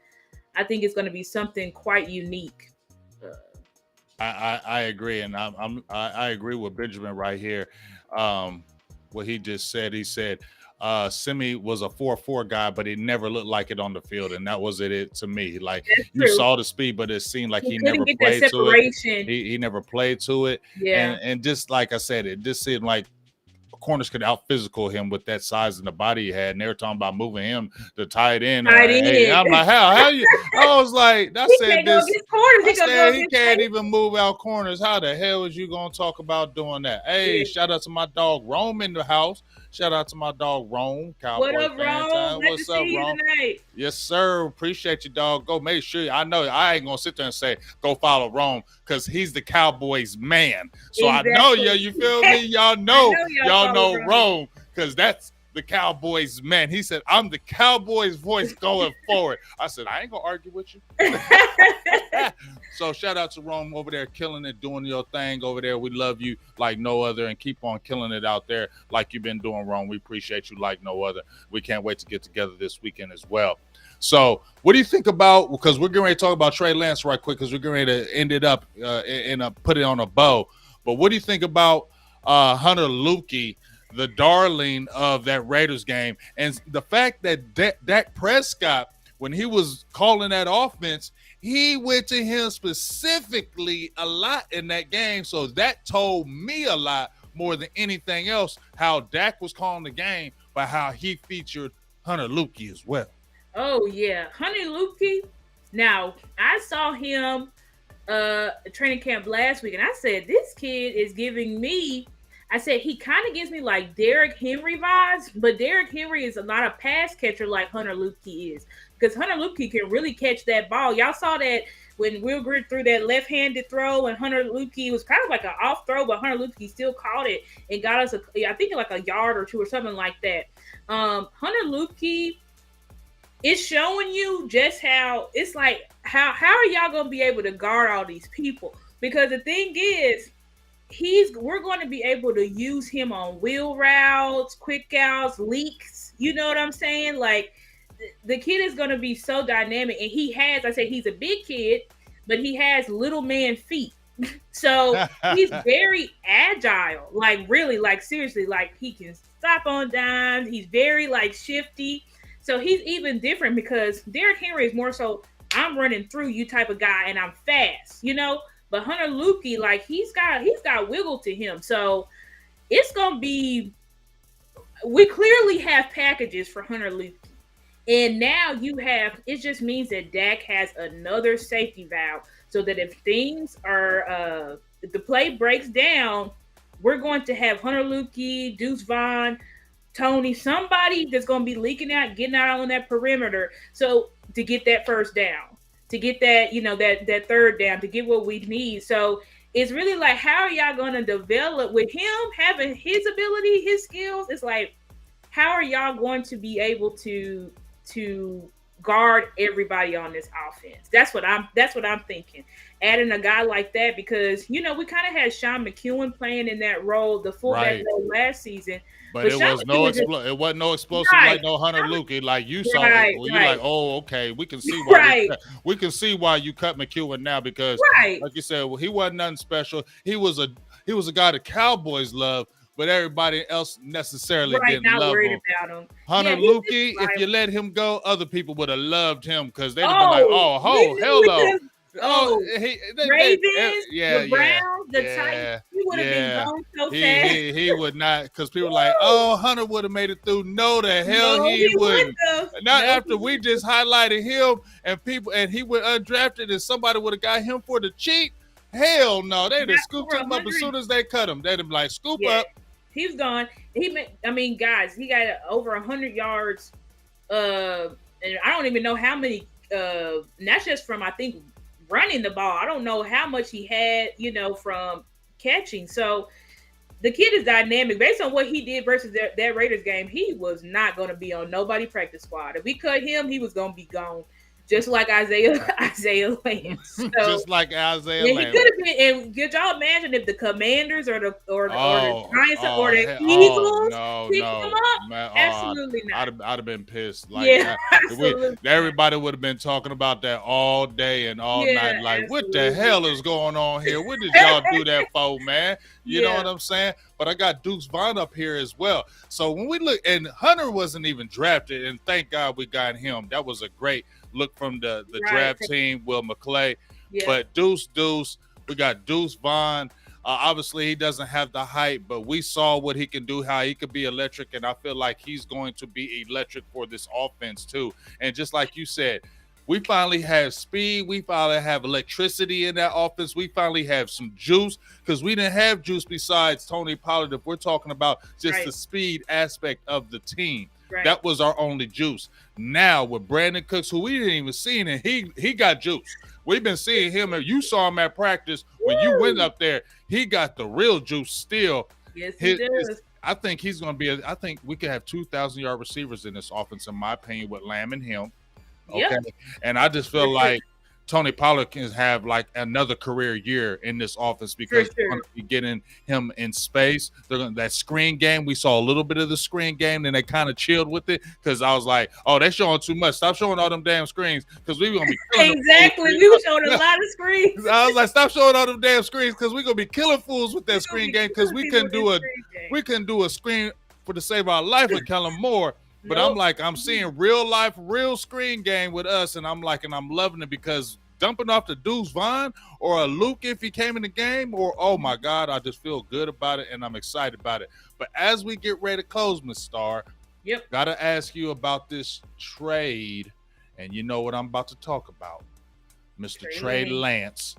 I think it's going to be something quite unique. I agree, and I agree with Benjamin right here. What he just said, he said Simi was a 4-4 guy, but he never looked like it on the field, and that was it to me. Like you saw the speed, but it seemed like he never played to it. He never played to it. Yeah, and just like I said, it just seemed like corners could out physical him with that size and the body he had, and they were talking about moving him to tight end. Hey, I'm like, how you? I was like, he can't even move out corners. How the hell is you gonna talk about doing that? Hey, shout out to my dog Rome in the house. Shout out to my dog Rome. Cowboy what up, Rome? What's up, Rome? Yes, sir. Appreciate you, dog. Go make sure. I know I ain't gonna sit there and say go follow Rome, because he's the Cowboys man. So exactly. I know you feel me? Y'all know Rome, because that's the Cowboys man. He said, I'm the Cowboys voice going forward. I said, I ain't gonna argue with you. So shout out to Rome over there, killing it, doing your thing over there. We love you like no other, and keep on killing it out there like you've been doing, Rome. We appreciate you like no other. We can't wait to get together this weekend as well. So what do you think about, because we're getting ready to talk about Trey Lance right quick, because we're getting ready to end it up put it on a bow. But what do you think about Hunter Lukey, the darling of that Raiders game, and the fact that Dak Prescott, when he was calling that offense, he went to him specifically a lot in that game. So that told me a lot more than anything else, how Dak was calling the game, but how he featured Hunter Lukey as well. Oh, yeah. Hunter Lukey. Now, I saw him training camp last week, and I said, this kid is giving me, I said, he kind of gives me like Derrick Henry vibes, but Derrick Henry is not a pass catcher like Hunter Lukey is, because Hunter Lukey can really catch that ball. Y'all saw that when Will Greer threw that left-handed throw, and Hunter Lukey was kind of like an off throw, but Hunter Lukey still caught it and got us, I think, like a yard or two or something like that. Hunter Lukey is showing you just how it's like, how are y'all going to be able to guard all these people? Because the thing is, we're going to be able to use him on wheel routes, quick outs, leaks. You know what I'm saying? Like, the kid is going to be so dynamic, and he's a big kid, but he has little man feet. So he's very agile, like really, like seriously, like he can stop on dimes. He's very like shifty. So he's even different, because Derrick Henry is more so, I'm running through you type of guy, and I'm fast, But Hunter Lukey, like he's got wiggle to him. So it's gonna be, we clearly have packages for Hunter Lukey. And now it just means that Dak has another safety valve, so that if things are, if the play breaks down, we're going to have Hunter Lukey, Deuce Vaughn, Tony, somebody that's going to be leaking out, getting out on that perimeter. So to get that first down, to get that, that third down, to get what we need. So it's really like, how are y'all going to develop with him having his ability, his skills? It's like, how are y'all going to be able to guard everybody on this offense. That's what I'm thinking. Adding a guy like that, because we kind of had Sean McEwen playing in that role, the fullback Right. role last season. But But it Sean was no McEwen just it wasn't no explosive right, like no Hunter Luke. Like you saw it, right, well, you like, right, oh, okay, we can see why right, we can see why you cut McEwen now because, right, like you said, well, he wasn't nothing special. He was a guy the Cowboys love, but everybody else necessarily right. didn't Not love worried him. about him. Yeah, Hunter he's just Lukey, if you reliable. let him go, other people would have loved him because they'd have been like, Oh, oh, we hell would no. have. Oh, Oh, they Ravens, yeah, the yeah, Browns, the Titans. yeah, He would have been yeah. gone so He fast. he he would not because people were like, Woo! oh, Hunter would have made it through. No, the hell No, he he wouldn't wouldn't. have. Not No, after he we wouldn't just highlighted him and he went undrafted and somebody would have got him for the cheat. Hell no, they'd have got scooped over him up as 100. soon as they cut him. They'd have been like, scoop Yeah, up. he was gone. I mean, guys, he got over 100 yards. And I don't even know how many. And that's just from, I think, running the ball. I don't know how much he had, from catching. So the kid is dynamic. Based on what he did versus that Raiders game, he was not going to be on nobody practice squad. If we cut him, he was going to be gone, just like Isaiah Lance. So, Just like Isaiah and he Lamb. could have been. And could y'all imagine if the Commanders or the Giants or the Oh Eagles no, picked him no, up? man! Absolutely not. I'd have been pissed. Like, Yeah, absolutely not. everybody would have been talking about that all day and all Yeah, night. Like, what the absolutely. hell is going on here? What did y'all do that for, man? You know Yeah, what I'm saying? But I got Deuce Vaughn up here as well. So when we look, and Hunter wasn't even drafted, and thank God we got him. That was a great look from the right. draft team, Will McClay. Yeah, But Deuce, we got Deuce Vaughn. Obviously, he doesn't have the height, but we saw what he can do, how he could be electric, and I feel like he's going to be electric for this offense too. And just like you said, we finally have speed. We finally have electricity in that offense. We finally have some juice because we didn't have juice besides Tony Pollard. If we're talking about just right. the speed aspect of the team, Right. that was our only juice. Now with Brandon Cooks, who we didn't even see, and he got juice. We've been seeing him, and you saw him at practice when you went up there. He got the real juice still. Yes, he does. I think he's going to be. I think we could have 2,000-yard receivers in this offense, in my opinion, with Lamb and him. Okay, Yep. and I just feel like Tony Pollard can have like another career year in this offense because we're going to be getting him in space. That screen game, we saw a little bit of the screen game, then they kind of chilled with it because I was like, oh, they're showing too much. Stop showing all them damn screens because we're going to be killing exactly. We were showing a lot of screens. I was like, stop showing all them damn screens because we're going to be killing fools with that screen game because we couldn't do a screen for to save our life with Kellen Moore. But nope. I'm like, I'm seeing real life, real screen game with us, and I'm loving it because dumping off the Deuce Vaughn or a Luke if he came in the game, or oh my God, I just feel good about it and I'm excited about it. But as we get ready to close, Miss Star, gotta ask you about this trade, and you know what I'm about to talk about. Mr. Trey Lance.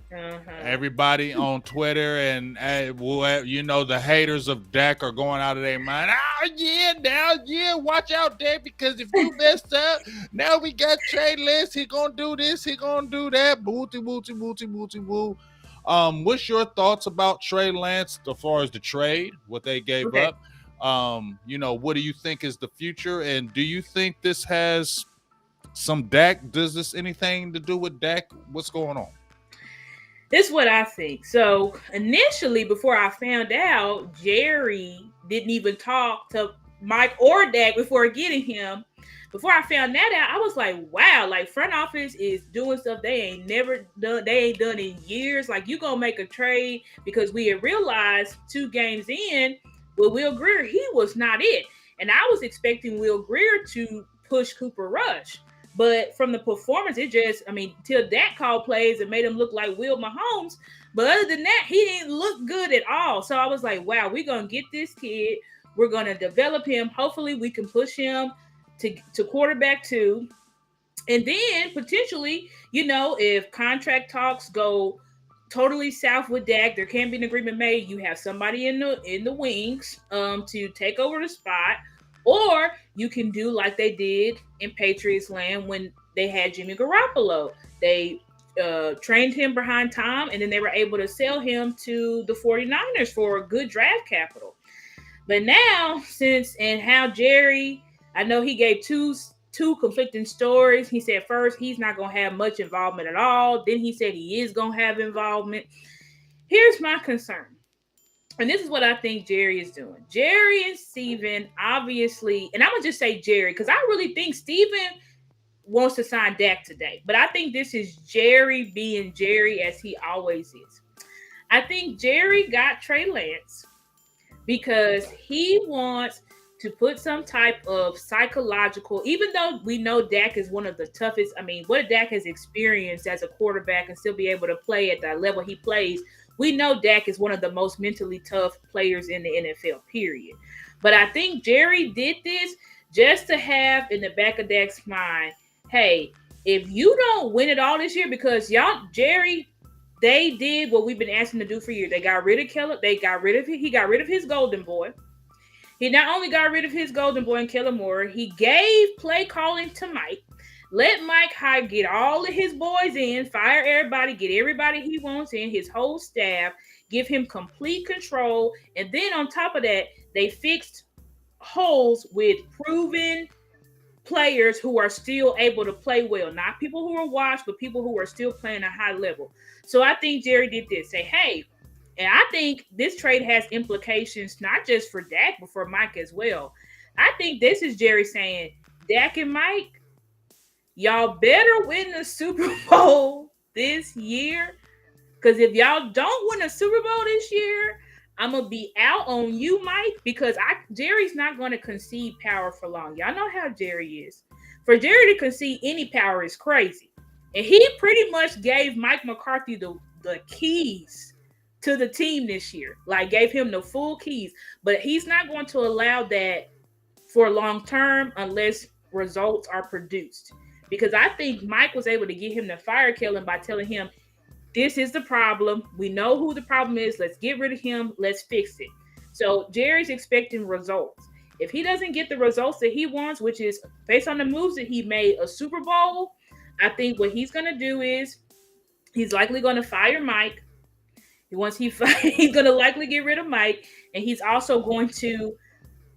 Everybody on Twitter and the haters of Dak are going out of their mind. Watch out, Dak, because if you messed up, now we got Trey Lance. He gonna do this, he gonna do that. Booty, booty, booty, booty, boo. What's your thoughts about Trey Lance as far as the trade, what they gave up? What do you think is the future, and do you think this has some Dak? Does this anything to do with Dak? What's going on? This is what I think. So initially, before I found out, Jerry didn't even talk to Mike or Dak before getting him. Before I found that out, I was like, wow, like front office is doing stuff they ain't done in years. Like, you gonna make a trade because we had realized 2 games in with Will Grier, he was not it. And I was expecting Will Grier to push Cooper Rush. But from the performance, till Dak called plays and made him look like Will Mahomes. But other than that, he didn't look good at all. So I was like, wow, we're going to get this kid. We're going to develop him. Hopefully we can push him to quarterback 2. And then potentially, if contract talks go totally south with Dak, there can be an agreement made. You have somebody in the wings to take over the spot. Or you can do like they did in Patriots land when they had Jimmy Garoppolo. They trained him behind Tom, and then they were able to sell him to the 49ers for good draft capital. But now, how Jerry, I know he gave two two conflicting stories. He said first he's not going to have much involvement at all. Then he said he is going to have involvement. Here's my concern. And this is what I think Jerry is doing. Jerry and Steven, obviously, and I'm going to just say Jerry, because I really think Steven wants to sign Dak today. But I think this is Jerry being Jerry as he always is. I think Jerry got Trey Lance because he wants to put some type of psychological, even though we know Dak is one of the toughest. I mean, what Dak has experienced as a quarterback and still be able to play at that level he plays, we know Dak is one of the most mentally tough players in the NFL, period. But I think Jerry did this just to have in the back of Dak's mind, hey, if you don't win it all this year, because y'all, Jerry, they did what we've been asking to do for years. They got rid of Keller. He got rid of his golden boy. He not only got rid of his golden boy and Kellen Moore, he gave play calling to Mike. Let Mike Hyde get all of his boys in, fire everybody, get everybody he wants in, his whole staff, give him complete control. And then on top of that, they fixed holes with proven players who are still able to play well. Not people who are washed, but people who are still playing a high level. So I think Jerry did this. Say, hey, and I think this trade has implications not just for Dak, but for Mike as well. I think this is Jerry saying, Dak and Mike, y'all better win the Super Bowl this year. Because if y'all don't win a Super Bowl this year, I'm going to be out on you, Mike, because Jerry's not going to concede power for long. Y'all know how Jerry is. For Jerry to concede any power is crazy. And he pretty much gave Mike McCarthy the keys to the team this year. Like, gave him the full keys. But he's not going to allow that for long term unless results are produced. Because I think Mike was able to get him to fire Kellen by telling him, this is the problem. We know who the problem is. Let's get rid of him. Let's fix it. So Jerry's expecting results. If he doesn't get the results that he wants, which is based on the moves that he made, a Super Bowl, I think what he's going to do is he's likely going to fire Mike. Once he's going to likely get rid of Mike. And he's also going to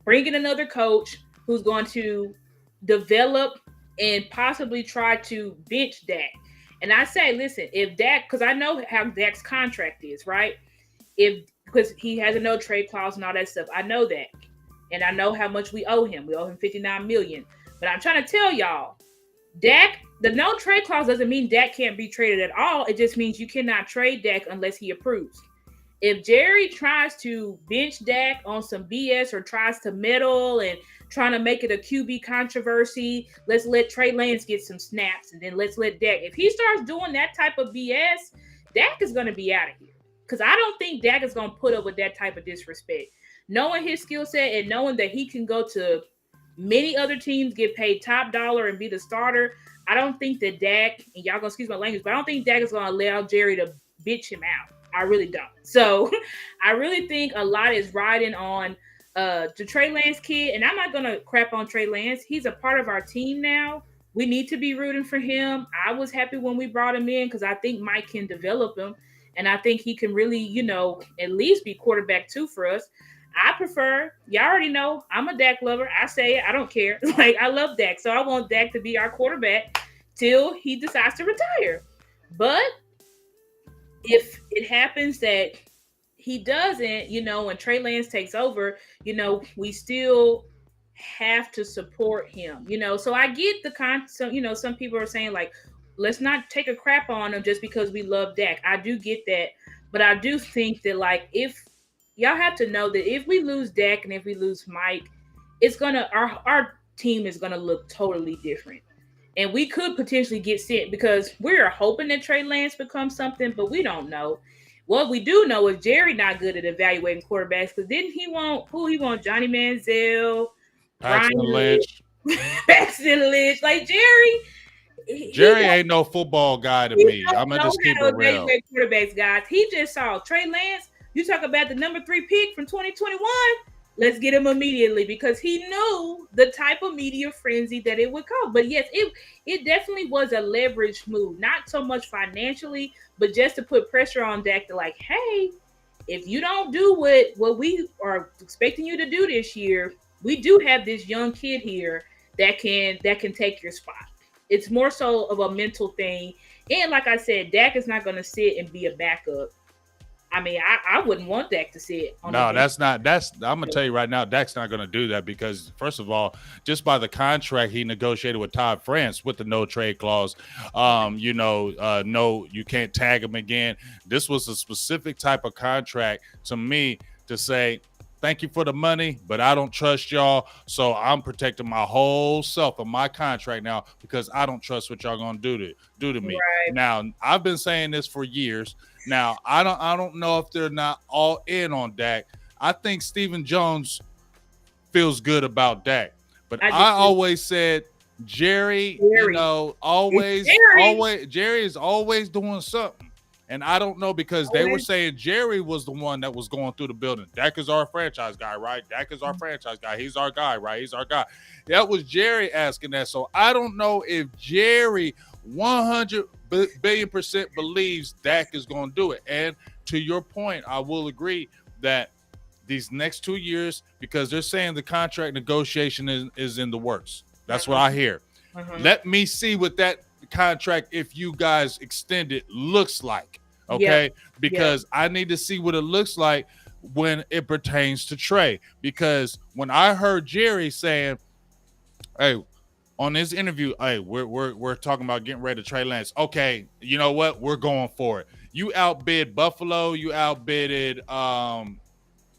bring in another coach who's going to develop and possibly try to bench Dak. And I say, listen, if Dak, because I know how Dak's contract is, right? Because he has a no trade clause and all that stuff. I know that. And I know how much we owe him. We owe him $59 million. But I'm trying to tell y'all, Dak, the no trade clause doesn't mean Dak can't be traded at all. It just means you cannot trade Dak unless he approves. If Jerry tries to bench Dak on some BS or tries to meddle and trying to make it a QB controversy, let's let Trey Lance get some snaps and then let's let Dak. If he starts doing that type of BS, Dak is going to be out of here. Because I don't think Dak is going to put up with that type of disrespect. Knowing his skill set and knowing that he can go to many other teams, get paid top dollar and be the starter, I don't think that Dak, and y'all going to excuse my language, but I don't think Dak is going to allow Jerry to bitch him out. I really don't. So I really think a lot is riding on the Trey Lance kid. And I'm not going to crap on Trey Lance. He's a part of our team now. We need to be rooting for him. I was happy when we brought him in because I think Mike can develop him. And I think he can really, at least be quarterback 2 for us. I prefer, y'all already know, I'm a Dak lover. I say it. I don't care. Like, I love Dak. So I want Dak to be our quarterback till he decides to retire. But if it happens that he doesn't, and Trey Lance takes over, we still have to support him, So I get some people are saying, like, let's not take a crap on him just because we love Dak. I do get that. But I do think that, like, if y'all have to know that if we lose Dak and if we lose Mike, it's our team is gonna look totally different. And we could potentially get sent because we're hoping that Trey Lance becomes something, but we don't know. What we do know is Jerry not good at evaluating quarterbacks because didn't he want who he want? Johnny Manziel, Paxton Lynch. Paxton Lynch. Like Jerry ain't no football guy to me. I'm gonna just keep it real. Quarterbacks, guys. He just saw Trey Lance. You talk about the number 3 pick from 2021. Let's get him immediately because he knew the type of media frenzy that it would cause. But yes, it definitely was a leverage move, not so much financially, but just to put pressure on Dak to like, hey, if you don't do what we are expecting you to do this year, we do have this young kid here that can take your spot. It's more so of a mental thing. And like I said, Dak is not going to sit and be a backup. I mean, I wouldn't want Dak to sit on the No, bench. that's not. I'm gonna tell you right now, Dak's not gonna do that because first of all, just by the contract he negotiated with Todd France with the no trade clause, no, you can't tag him again. This was a specific type of contract to me to say, thank you for the money, but I don't trust y'all, so I'm protecting my whole self of my contract now because I don't trust what y'all gonna do to me. Right. Now, I've been saying this for years. Now, I don't know if they're not all in on Dak. I think Stephen Jones feels good about Dak. But I always said Jerry, always Jerry is always doing something. And I don't know because they were saying Jerry was the one that was going through the building. Dak is our franchise guy, right? Dak is our franchise guy. He's our guy, right? He's our guy. That was Jerry asking that. So I don't know if Jerry 100 billion% believes Dak is going to do it. And to your point, I will agree that these next 2 years, because they're saying the contract negotiation is in the works. That's what I hear. Let me see what that contract, if you guys extend it, looks like. Okay? Because I need to see what it looks like when it pertains to Trey. Because when I heard Jerry saying, hey, on this interview, hey, we're talking about getting ready to trade Lance. Okay, you know what? We're going for it. You outbid Buffalo. You outbidded about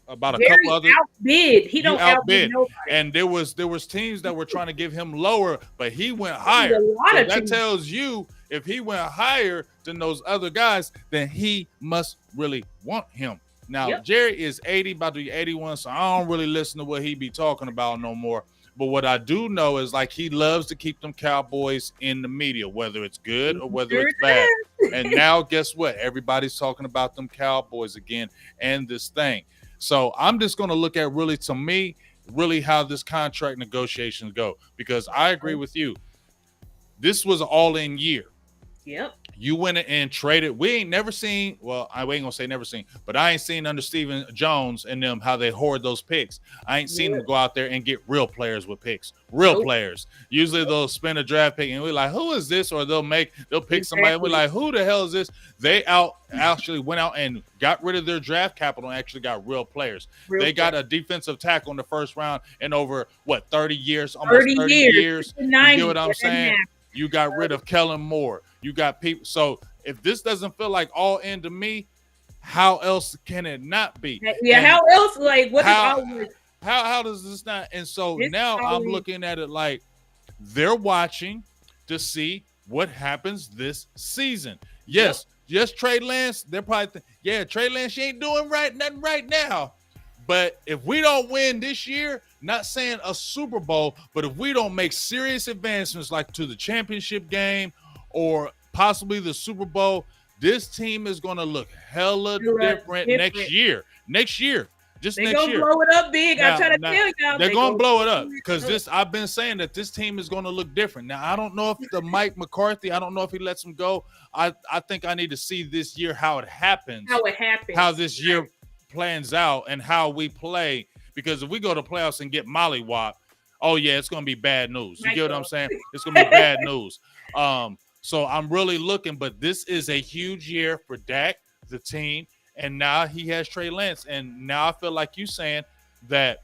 a couple other. Outbid. He don't outbid nobody. And there was teams that were trying to give him lower, but he went higher. So that tells you if he went higher than those other guys, then he must really want him. Now, Jerry is 80, about to be 81, so I don't really listen to what he be talking about no more. But what I do know is like he loves to keep them Cowboys in the media, whether it's good or whether it's bad. And now guess what? Everybody's talking about them Cowboys again and this thing. So I'm just going to look at really, to me, really how this contract negotiations go. Because I agree with you. This was an all-in year. Yep. You went and traded. We ain't never seen, well, I ain't going to say never seen, but I ain't seen under Stephen Jones and them how they hoard those picks. I ain't seen them go out there and get real players with picks. Real players. Usually they'll spend a draft pick and we're like, who is this? Or they'll pick somebody and we're like, who the hell is this? They actually went out and got rid of their draft capital and actually got real players. They got a defensive tackle in the first round in over, 30 years? Almost 30 years. You get what I'm saying? You got rid of Kellen Moore. You got people. So if this doesn't feel like all in to me, how else can it not be? Yeah, and how else? Like, what how does this not? And so now I'm looking at it like they're watching to see what happens this season. Yes, Trey Lance, they're probably Trey Lance, she ain't doing nothing right now. But if we don't win this year, not saying a Super Bowl, but if we don't make serious advancements like to the championship game or possibly the Super Bowl, this team is going to look hella different next year. Next year. Just next year. They're going to blow it up big. I try to tell y'all. They're going to blow it up because I've been saying that this team is going to look different. Now, I don't know if the Mike McCarthy, I don't know if he lets him go. I think I need to see this year how it happens. How this year plans out and how we play, because if we go to playoffs and get mollywopped, it's going to be bad news. You get what I'm saying? It's going to be bad news. So I'm really looking, but this is a huge year for Dak, the team, and now he has Trey Lance, and now I feel like you saying that,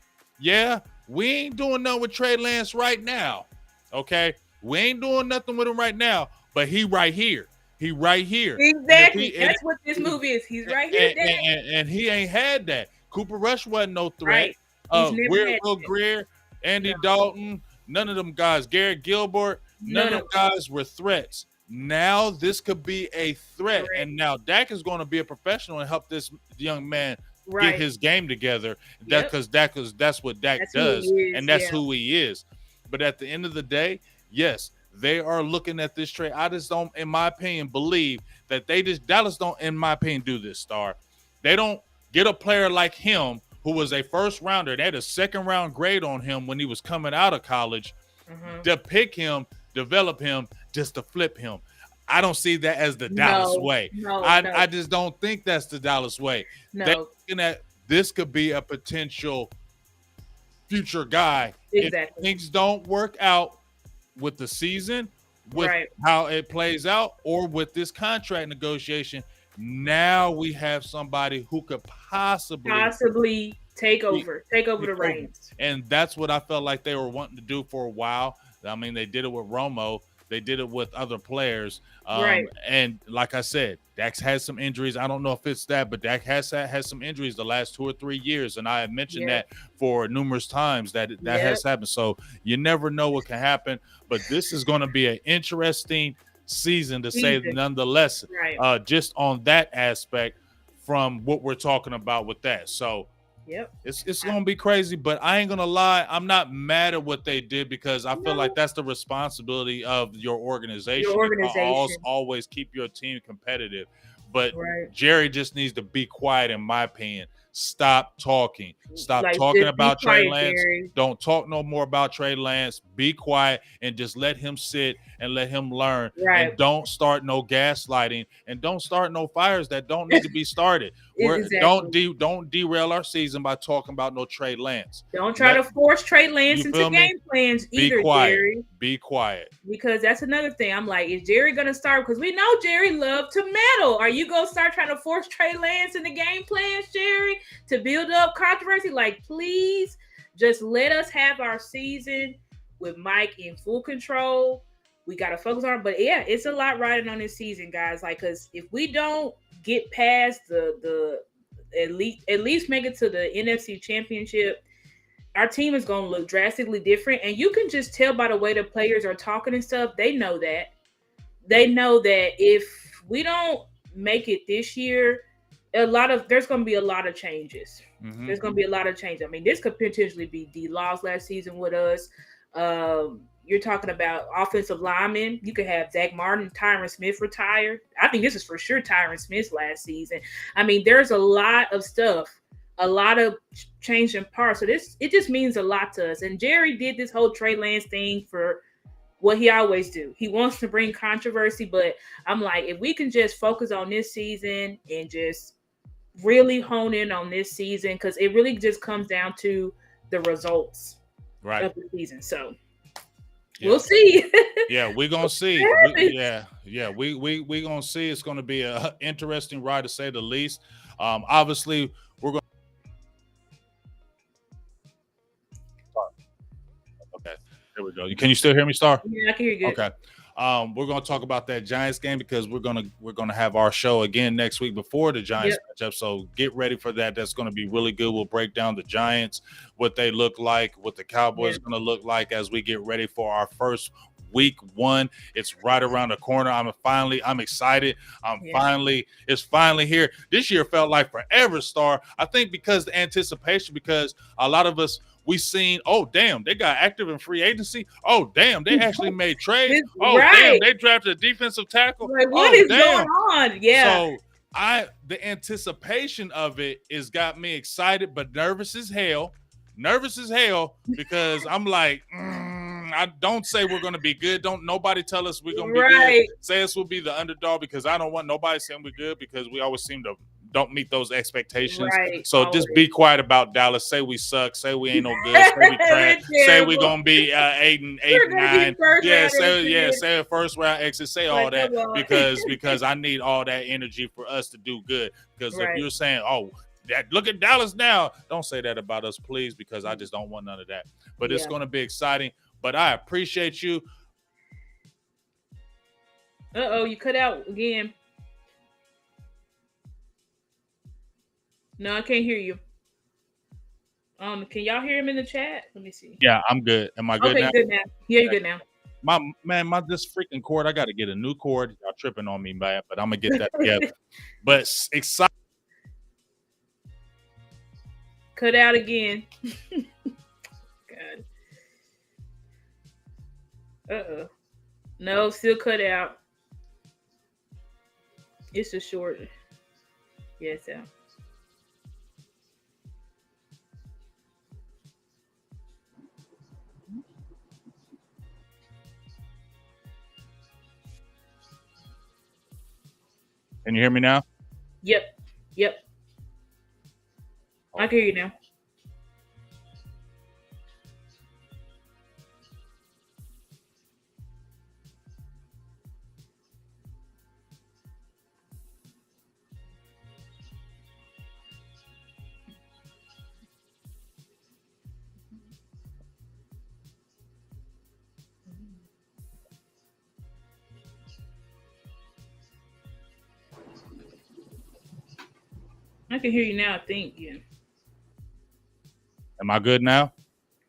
we ain't doing nothing with Trey Lance right now, okay? We ain't doing nothing with him right now, but he right here. He right here. Exactly. That's what this move is. He's right here. And he ain't had that. Cooper Rush wasn't no threat. Will Greer, Andy Dalton, none of them guys. Garrett Gilbert, none of them guys were threats. Now this could be a threat. Correct. And now Dak is going to be a professional and help this young man get his game together. Because that's what Dak does. And that's who he is. But at the end of the day, yes, they are looking at this trade. I just don't, in my opinion, believe that Dallas don't, in my opinion, do this, Star. They don't get a player like him who was a first rounder. They had a second round grade on him when he was coming out of college to pick him, develop him, just to flip him. I don't see that as the Dallas way. I just don't think that's the Dallas way. They're looking at this could be a potential future guy. Exactly. If things don't work out with the season, with Right. how it plays out, or with this contract negotiation, now we have somebody who could Possibly take take over the over. reins. And that's what I felt like they were wanting to do for a while. I mean, they did it with Romo. They did it with other players. Right. And like I said, Dak's had some injuries. I don't know if it's that, but Dak has some injuries the last 2 or 3 years. And I have mentioned Yep. that for numerous times that Yep. has happened. So you never know what can happen. But this is going to be an interesting season to say nonetheless, Right. just on that aspect from what we're talking about with that. So Yep. it's gonna be crazy, but I ain't gonna lie, I'm not mad at what they did because I feel like that's the responsibility of your organization. Always keep your team competitive. But Right. Jerry just needs to be quiet, in my opinion. Stop talking. Stop Like, talking just be about Trey quiet, Lance. Jerry. Don't talk no more about Trey Lance. Be quiet and just let him sit and let him learn. Right. And don't start no gaslighting and don't start no fires that don't need to be started. Exactly. Don't derail our season by talking about no Trey Lance. Don't try to force Trey Lance into game plans either, Jerry. Be quiet. Because that's another thing. I'm like, is Jerry going to start? Because we know Jerry loved to meddle. Are you going to start trying to force Trey Lance into game plans, Jerry, to build up controversy? Like, please just let us have our season with Mike in full control. We got to focus on it. But yeah, it's a lot riding on this season, guys. Like, because if we don't get past the at least make it to the NFC Championship, our team is going to look drastically different. And you can just tell by the way the players are talking and stuff. They know that. They know that if we don't make it this year, there's going to be a lot of changes. Mm-hmm. There's going to be a lot of change. I mean, this could potentially be D-Law's last season with us. You're talking about offensive linemen. You could have Zach Martin, Tyron Smith retired. I think this is for sure Tyron Smith's last season. I mean, there's a lot of stuff. A lot of change in parts. So it just means a lot to us. And Jerry did this whole Trey Lance thing for what he always do. He wants to bring controversy, but I'm like, if we can just focus on this season and just really hone in on this season, because it really just comes down to the results of the season. So we'll see. Yeah, we're gonna see. We gonna see. It's gonna be an interesting ride to say the least. Obviously, we're going. Okay, there we go. Can you still hear me, Star? Yeah, I can hear you good. Okay. We're going to talk about that Giants game because we're gonna have our show again next week before the Giants matchup. So get ready for that. That's going to be really good. We'll break down the Giants, what they look like, what the Cowboys are going to look like as we get ready for our first week 1. It's right around the corner. I'm excited. It's finally here. This year felt like forever, Star. I think because the anticipation, because a lot of us, we seen, oh, damn, they got active in free agency. Oh, damn, they actually made trades. Oh, damn, they drafted a defensive tackle. Like, what is going on? Yeah. So the anticipation of it has got me excited, but nervous as hell because I'm like, I don't say we're going to be good. Don't nobody tell us we're going to be good. Say us will be the underdog, because I don't want nobody saying we're good, because we always seem to don't meet those expectations. So just be quiet about Dallas. Say we suck. Say we ain't no good. Say we trash. Say we gonna be 8 and 9. Say a first round exit. Say all that because I need all that energy for us to do good. Because if you're saying, oh, look at Dallas now, don't say that about us, please, because I just don't want none of that. But it's gonna be exciting. But I appreciate you. You cut out again. No, I can't hear you. Can y'all hear him in the chat? Let me see. Yeah, I'm good. Am I good now? Good now. Yeah, you're good now. My this freaking cord, I got to get a new cord. Y'all tripping on me, man, but I'm gonna get that together. But excited. Cut out again. God. No, still cut out. It's a short. Yeah, it's out. Can you hear me now? Yep. I can hear you now. I can hear you now. I think. Yeah. Am I good now?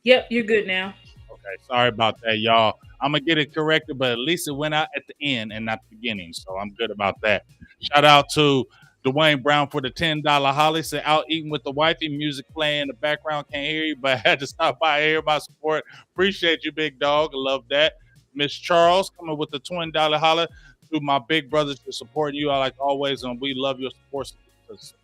Yep, you're good now. Okay, sorry about that, y'all. I'm gonna get it corrected, but at least it went out at the end and not the beginning, so I'm good about that. Shout out to Dwayne Brown for the $10 Holly. Said out eating with the wifey, music playing in the background, can't hear you, but I had to stop by and hear my support. Appreciate you, big dog. I love that. Miss Charles coming with the $20 holler. To my big brothers for supporting you, I like always, and we love your support.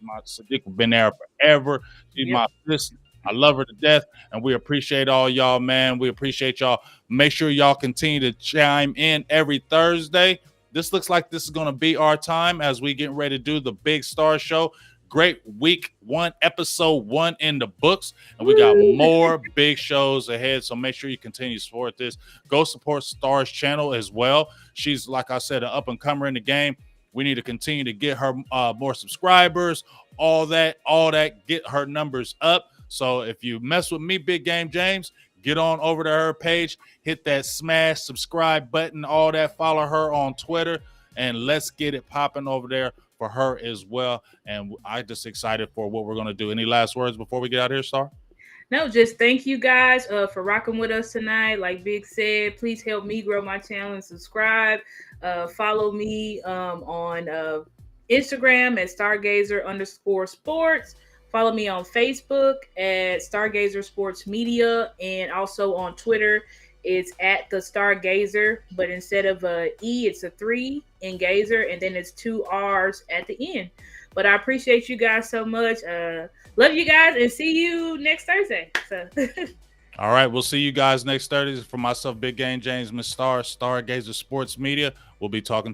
My Sadiq has been there forever. She's Yep. my sis. I love her to death, and we appreciate all y'all, man. We appreciate y'all. Make sure y'all continue to chime in every Thursday. This looks like this is going to be our time as we get ready to do the Big Star Show. Great week one, episode 1 in the books, and we got more big shows ahead. So make sure you continue to support this. Go support Star's channel as well. She's, like I said, an up and comer in the game. We need to continue to get her more subscribers, all that, get her numbers up. So if you mess with me, Big Game James, get on over to her page, hit that smash subscribe button, all that. Follow her on Twitter, and let's get it popping over there for her as well. And I'm just excited for what we're going to do. Any last words before we get out of here, Star? No, just thank you guys for rocking with us tonight. Like Big said, please help me grow my channel and subscribe. Follow me on Instagram at stargazer_sports. Follow me on Facebook at Stargazer Sports Media, and also on Twitter. It's at the Stargazer, but instead of a E, it's a 3 in Gazer, and then it's 2 R's at the end. But I appreciate you guys so much. Love you guys, and see you next Thursday. So. All right, we'll see you guys next Thursday. For myself, Big Game James, Miss Stargazer Sports Media, we'll be talking